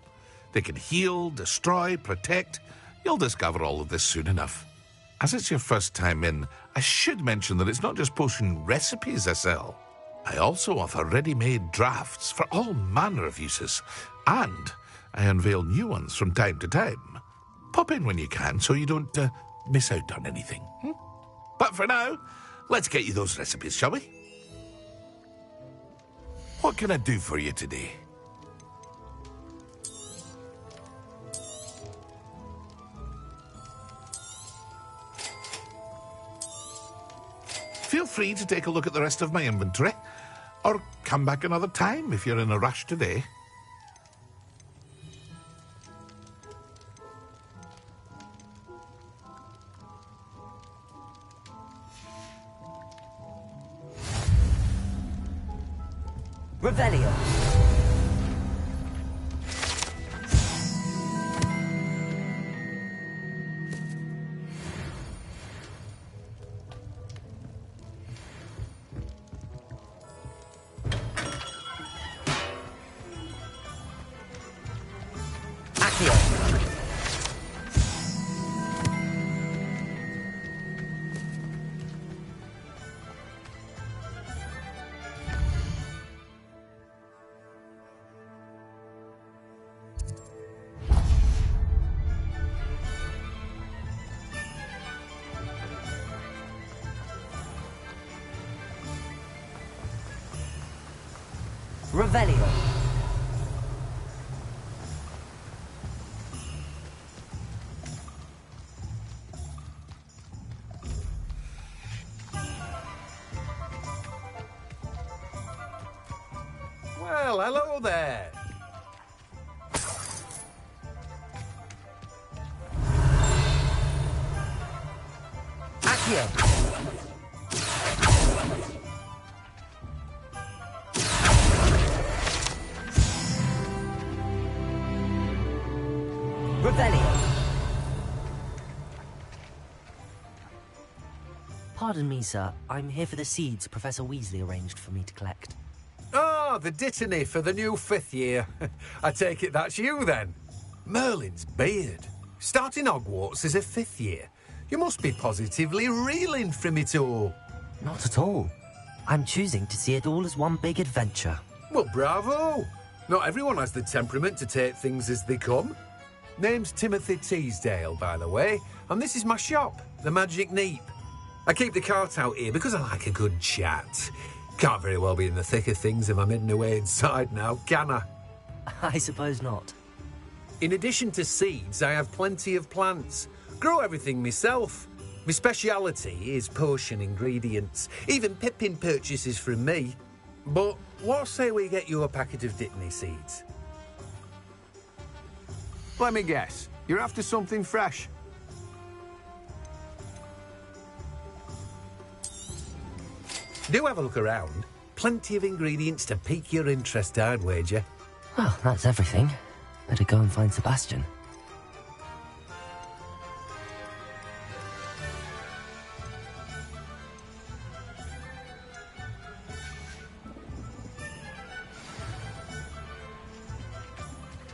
They can heal, destroy, protect. You'll discover all of this soon enough. As it's your first time in, I should mention that it's not just potion recipes I sell. I also offer ready-made drafts for all manner of uses, and I unveil new ones from time to time. Pop in when you can so you don't miss out on anything. But for now, let's get you those recipes, shall we? What can I do for you today? Feel free to take a look at the rest of my inventory, or come back another time if you're in a rush today. Revelio. Revelio. Well, hello there. Accio. Revelio. Pardon me, sir. I'm here for the seeds Professor Weasley arranged for me to collect. Ah, the dittany for the new 5th year. I take it that's you, then. Merlin's beard. Starting Hogwarts as a 5th year. You must be positively reeling from it all. Not at all. I'm choosing to see it all as one big adventure. Well, bravo. Not everyone has the temperament to take things as they come. Name's Timothy Teasdale, by the way, and this is my shop, the Magic Neep. I keep the cart out here because I like a good chat. Can't very well be in the thick of things if I'm hidden away inside now, can I? I suppose not. In addition to seeds, I have plenty of plants. Grow everything myself. My speciality is potion ingredients. Even Pippin purchases from me. But what say we get you a packet of Dittany seeds? Let me guess. You're after something fresh. Do have a look around. Plenty of ingredients to pique your interest, I'd wager. Well, that's everything. Better go and find Sebastian.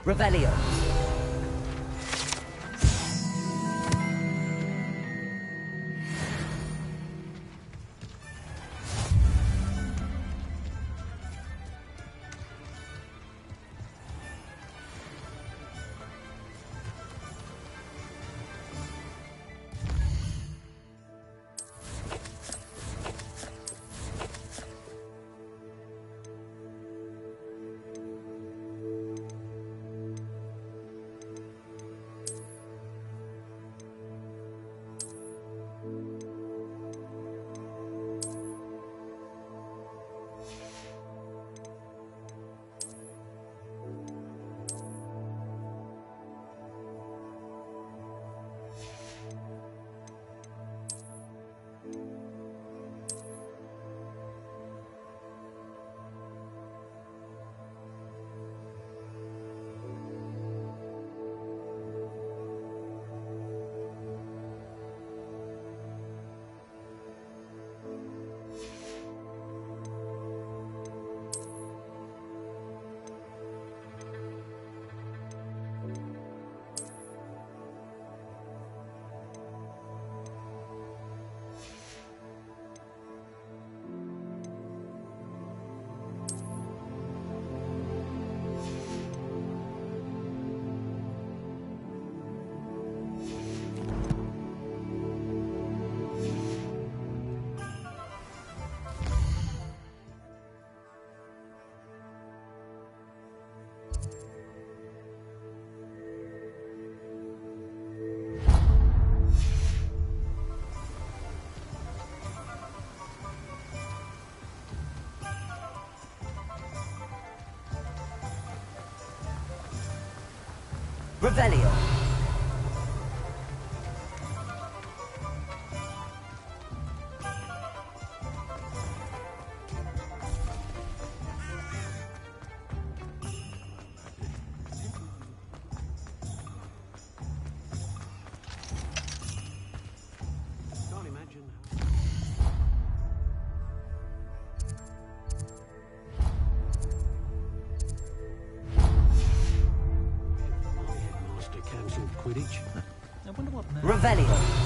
Revelio. Revelio. Quidditch. I wonder what now. Revelio.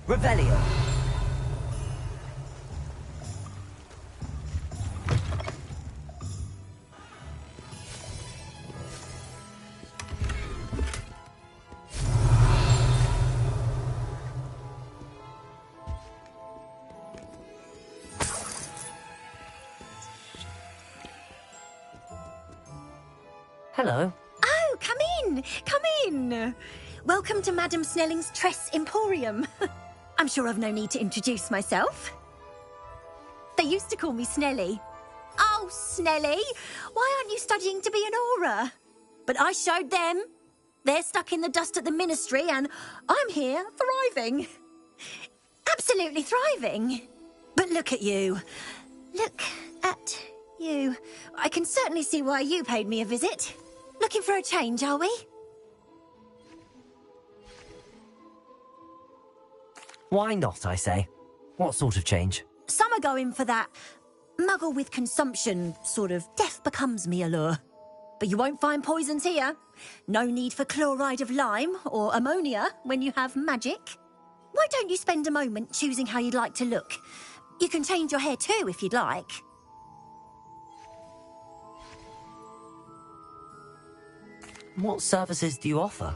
Revelio. Hello. Oh, come in! Come in! Welcome to Madame Snelling's Tress Emporium. I'm sure I've no need to introduce myself. They used to call me Snelly. Oh, Oh, Snelly, why aren't you studying to be an aura? But I showed them. They're stuck in the dust at the ministry, and I'm here thriving. Absolutely thriving. But look at you. Look at you. I can certainly see why you paid me a visit. Looking for a change, are we? Why not, I say? What sort of change? Some are going for that muggle with consumption, sort of death becomes me allure. But you won't find poisons here. No need for chloride of lime or ammonia when you have magic. Why don't you spend a moment choosing how you'd like to look? You can change your hair too if you'd like. What services do you offer?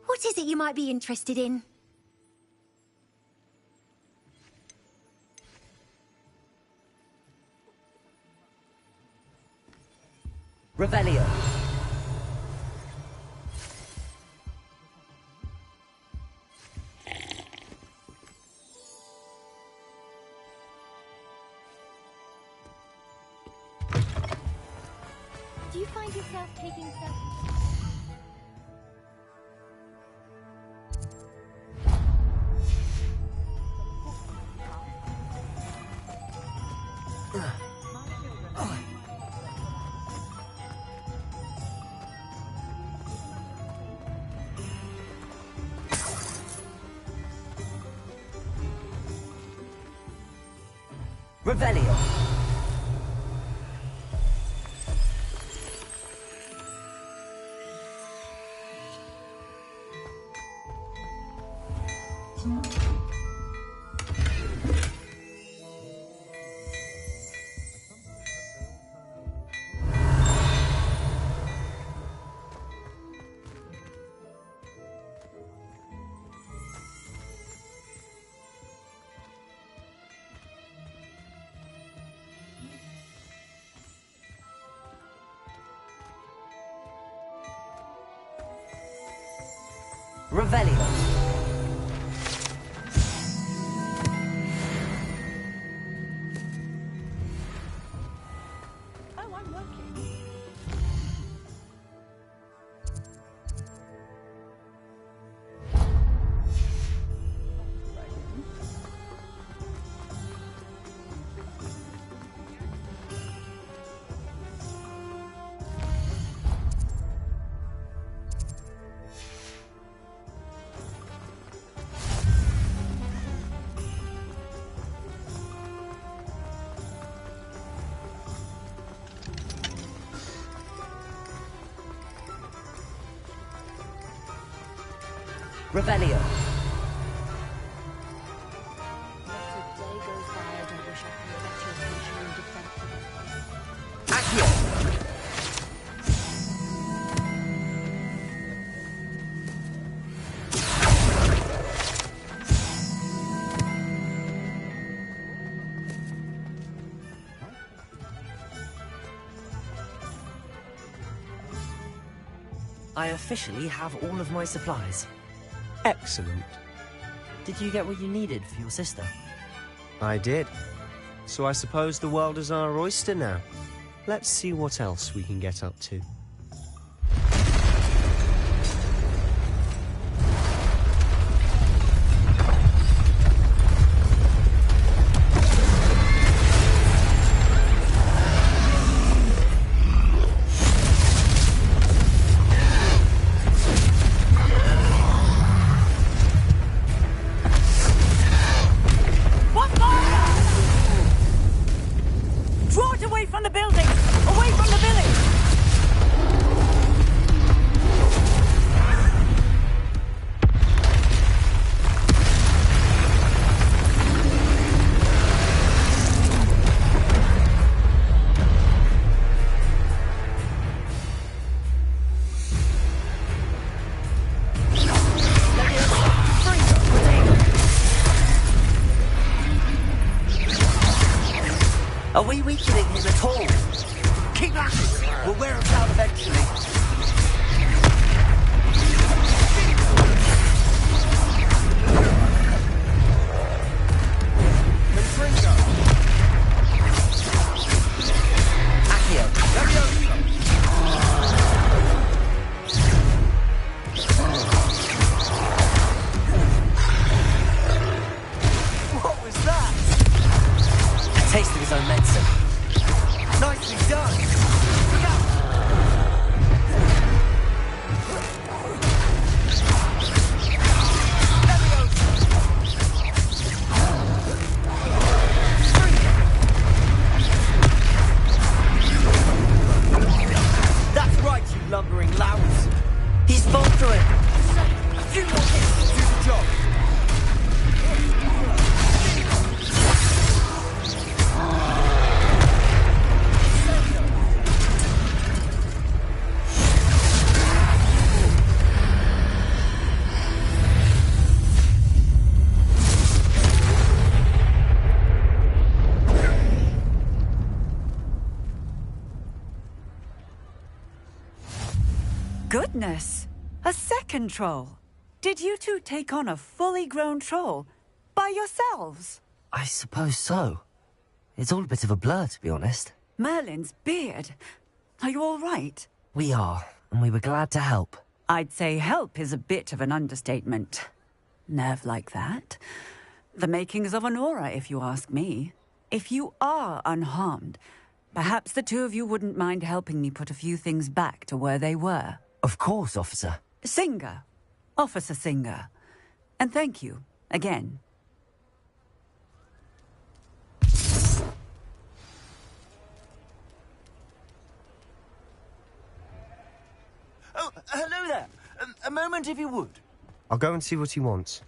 What is it you might be interested in? Revelio. Do you find yourself taking self... Revelio. Revelio. Oh, I'm working. Revelio. I officially have all of my supplies. Excellent. Did you get what you needed for your sister? I did. So I suppose the world is our oyster now. Let's see what else we can get up to. Are we weakening him at all? Keep at it! We'll wear him down eventually. goodness! A second troll! Did you two take on a fully grown troll by yourselves? I suppose so. It's all a bit of a blur, to be honest. Merlin's beard. Are you all right? We are, and we were glad to help. I'd say help is a bit of an understatement. Nerve like that. The makings of an aura, if you ask me. If you are unharmed, perhaps the two of you wouldn't mind helping me put a few things back to where they were. Of course, officer. Singer. Officer Singer. And thank you, again. Oh, hello there. A moment, if you would. I'll go and see what he wants.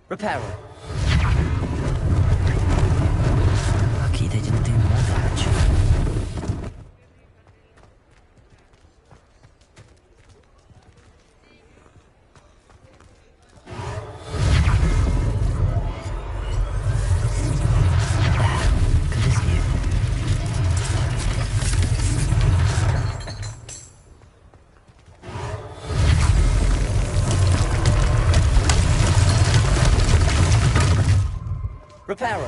Repairer. Lucky they didn't do more damage. Repairer.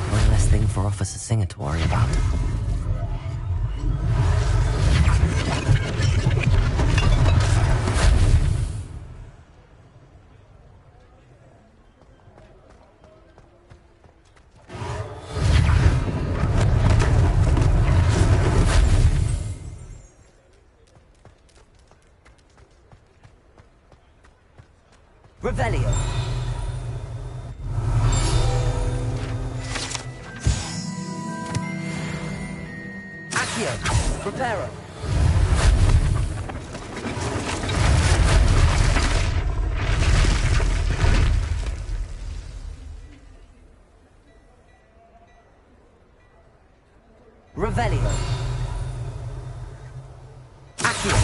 One less thing for Officer Singer to worry about. Revelio. Accio. Repairer. Revelio. Accio.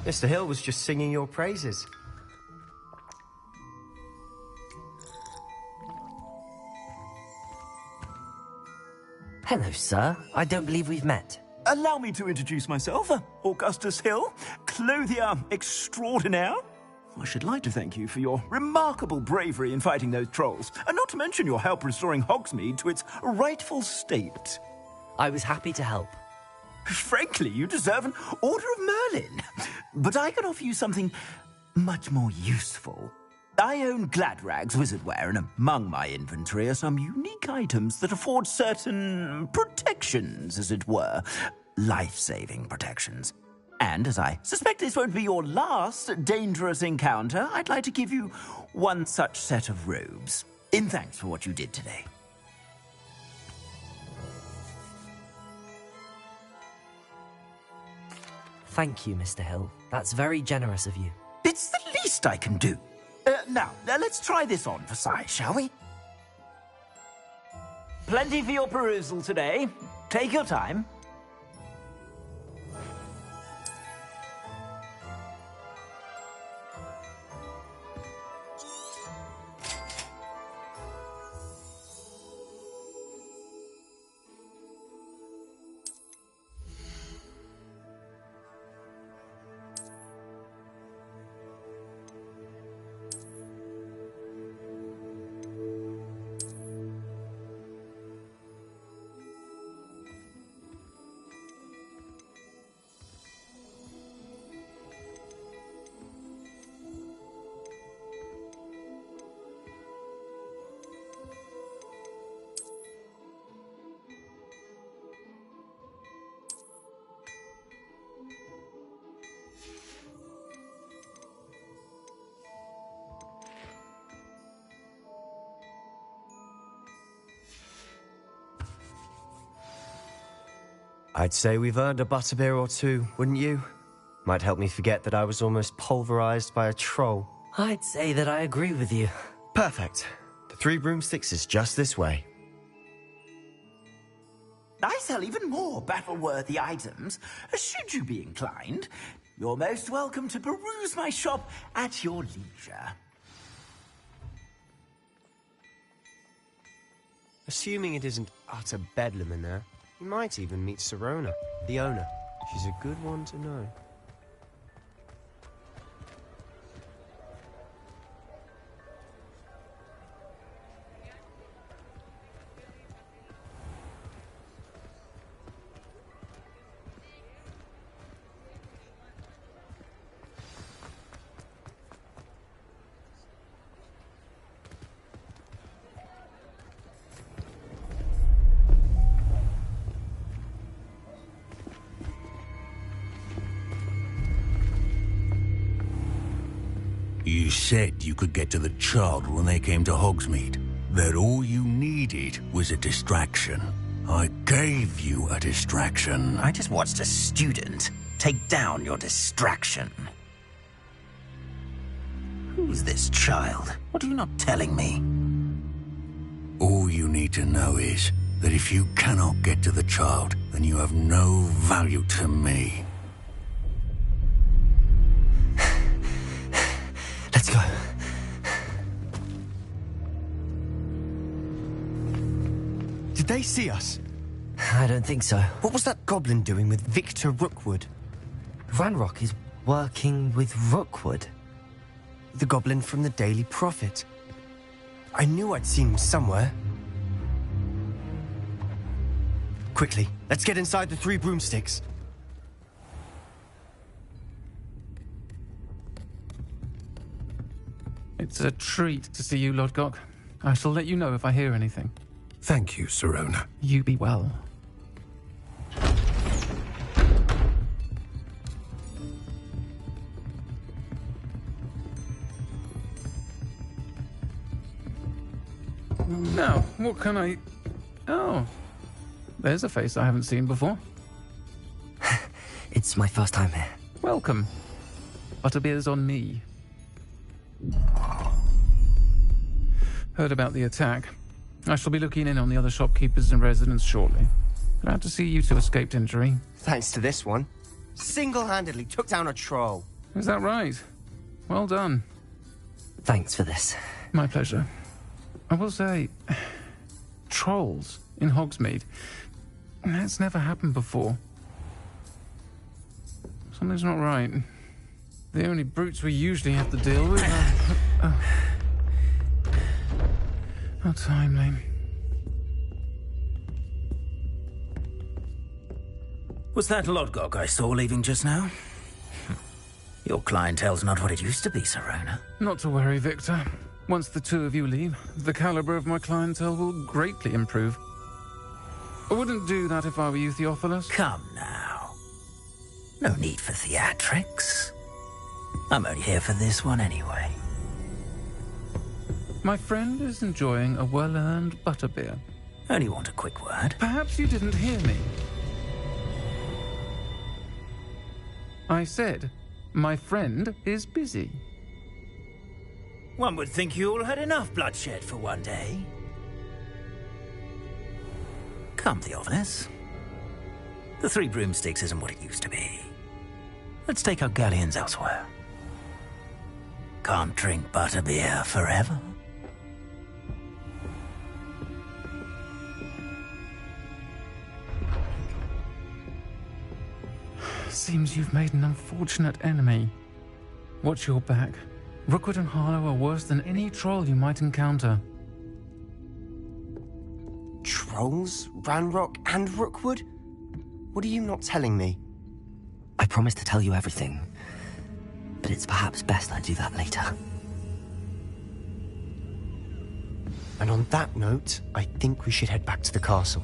Mr. Hill was just singing your praises. Hello, sir. I don't believe we've met. Allow me to introduce myself, Augustus Hill, clothier extraordinaire. I should like to thank you for your remarkable bravery in fighting those trolls, and not to mention your help restoring Hogsmeade to its rightful state. I was happy to help. Frankly, you deserve an Order of Merlin. But I can offer you something much more useful. I own Gladrag's wizardware, and among my inventory are some unique items that afford certain protections, as it were. Life-saving protections. And as I suspect this won't be your last dangerous encounter, I'd like to give you one such set of robes, in thanks for what you did today. Thank you, Mr. Hill. That's very generous of you. It's the least I can do. Now, let's try this on for size, shall we? Plenty for your perusal today. Take your time. I'd say we've earned a butterbeer or two, wouldn't you? Might help me forget that I was almost pulverized by a troll. I'd say that I agree with you. Perfect. The 3 broomsticks is just this way. I sell even more battle-worthy items. Should you be inclined, you're most welcome to peruse my shop at your leisure. Assuming it isn't utter bedlam in there, you might even meet Sirona, the owner. She's a good one to know. You said you could get to the child when they came to Hogsmeade. That all you needed was a distraction. I gave you a distraction. I just watched a student take down your distraction. Who's this child? What are you not telling me? All you need to know is that if you cannot get to the child, then you have no value to me. Let's go. Did they see us? I don't think so. What was that goblin doing with Victor Rookwood? Ranrock is working with Rookwood. The goblin from the Daily Prophet. I knew I'd seen him somewhere. Quickly, let's get inside the 3 broomsticks. It's a treat to see you, Lodgok. I shall let you know if I hear anything. Thank you, Sirona. You be well. Now, what can I... Oh, there's a face I haven't seen before. It's my first time here. Welcome. Butterbeer's on me. Heard about the attack. I shall be looking in on the other shopkeepers and residents shortly. Glad to see you two escaped injury. Thanks to this one. Single-handedly took down a troll. Is that right? Well done. Thanks for this. My pleasure. I will say, trolls in Hogsmeade. That's never happened before. Something's not right. The only brutes we usually have to deal with are... How timely. Was that Lodgok I saw leaving just now? Your clientele's not what it used to be, Sirona. Not to worry, Victor. Once the 2 of you leave, the caliber of my clientele will greatly improve. I wouldn't do that if I were you, Theophilus. Come now. No need for theatrics. I'm only here for this one anyway. My friend is enjoying a well-earned butterbeer. Only want a quick word. Perhaps you didn't hear me. I said, my friend is busy. One would think you all had enough bloodshed for one day. Come, Theophilus. The 3 broomsticks isn't what it used to be. Let's take our galleons elsewhere. Can't drink butterbeer forever. Seems you've made an unfortunate enemy. Watch your back. Rookwood and Harlow are worse than any troll you might encounter. Trolls? Ranrock and Rookwood? What are you not telling me? I promised to tell you everything, but it's perhaps best I do that later. And on that note, I think we should head back to the castle.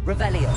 Revelio.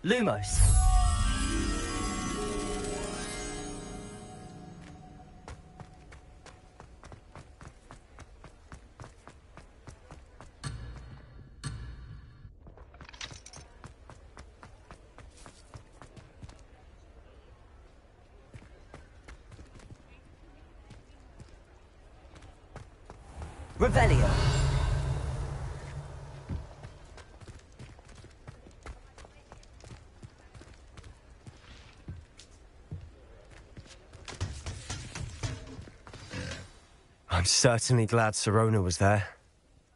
Lumos. Revelio. I'm certainly glad Sirona was there.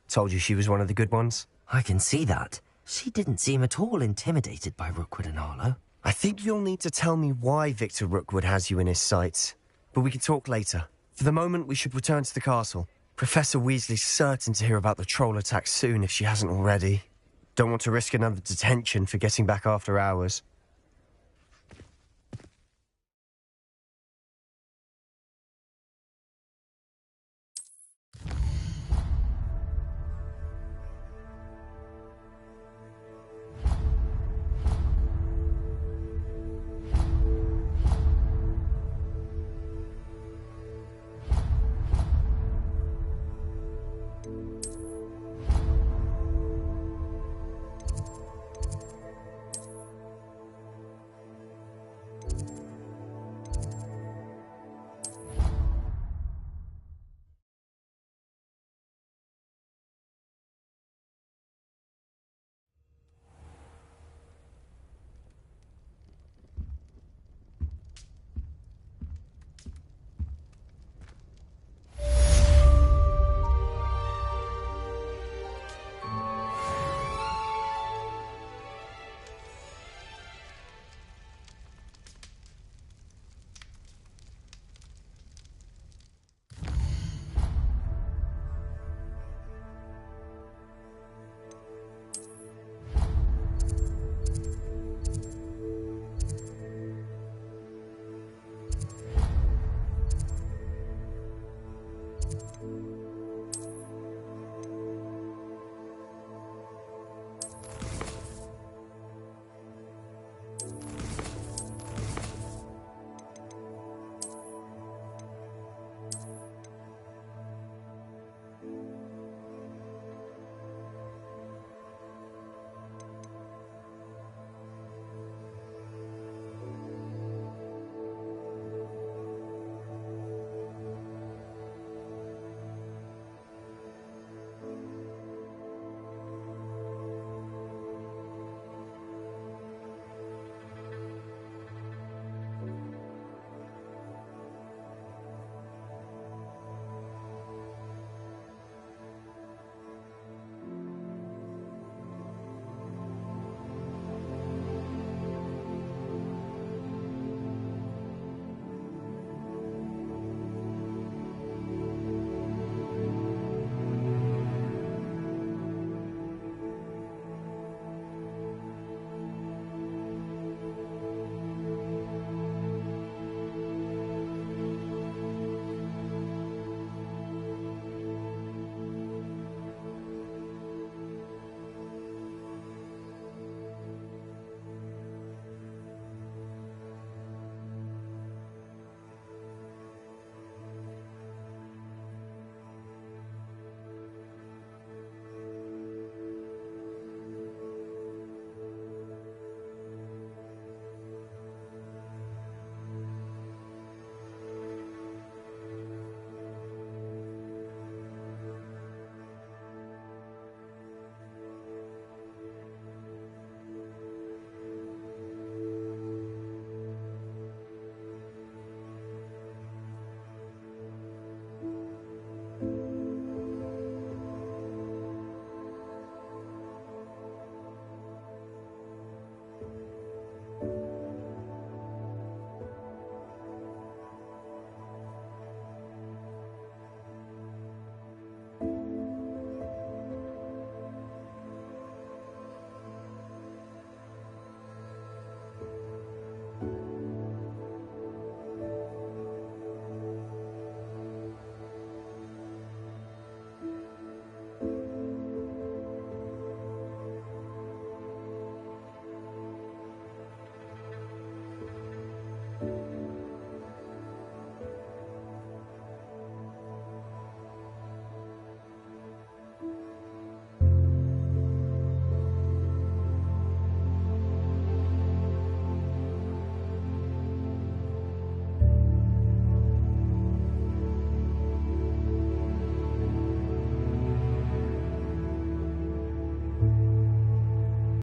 Told you she was one of the good ones. I can see that. She didn't seem at all intimidated by Rookwood and Arlo. I think you'll need to tell me why Victor Rookwood has you in his sights. But we can talk later. For the moment, we should return to the castle. Professor Weasley's certain to hear about the troll attack soon if she hasn't already. Don't want to risk another detention for getting back after hours.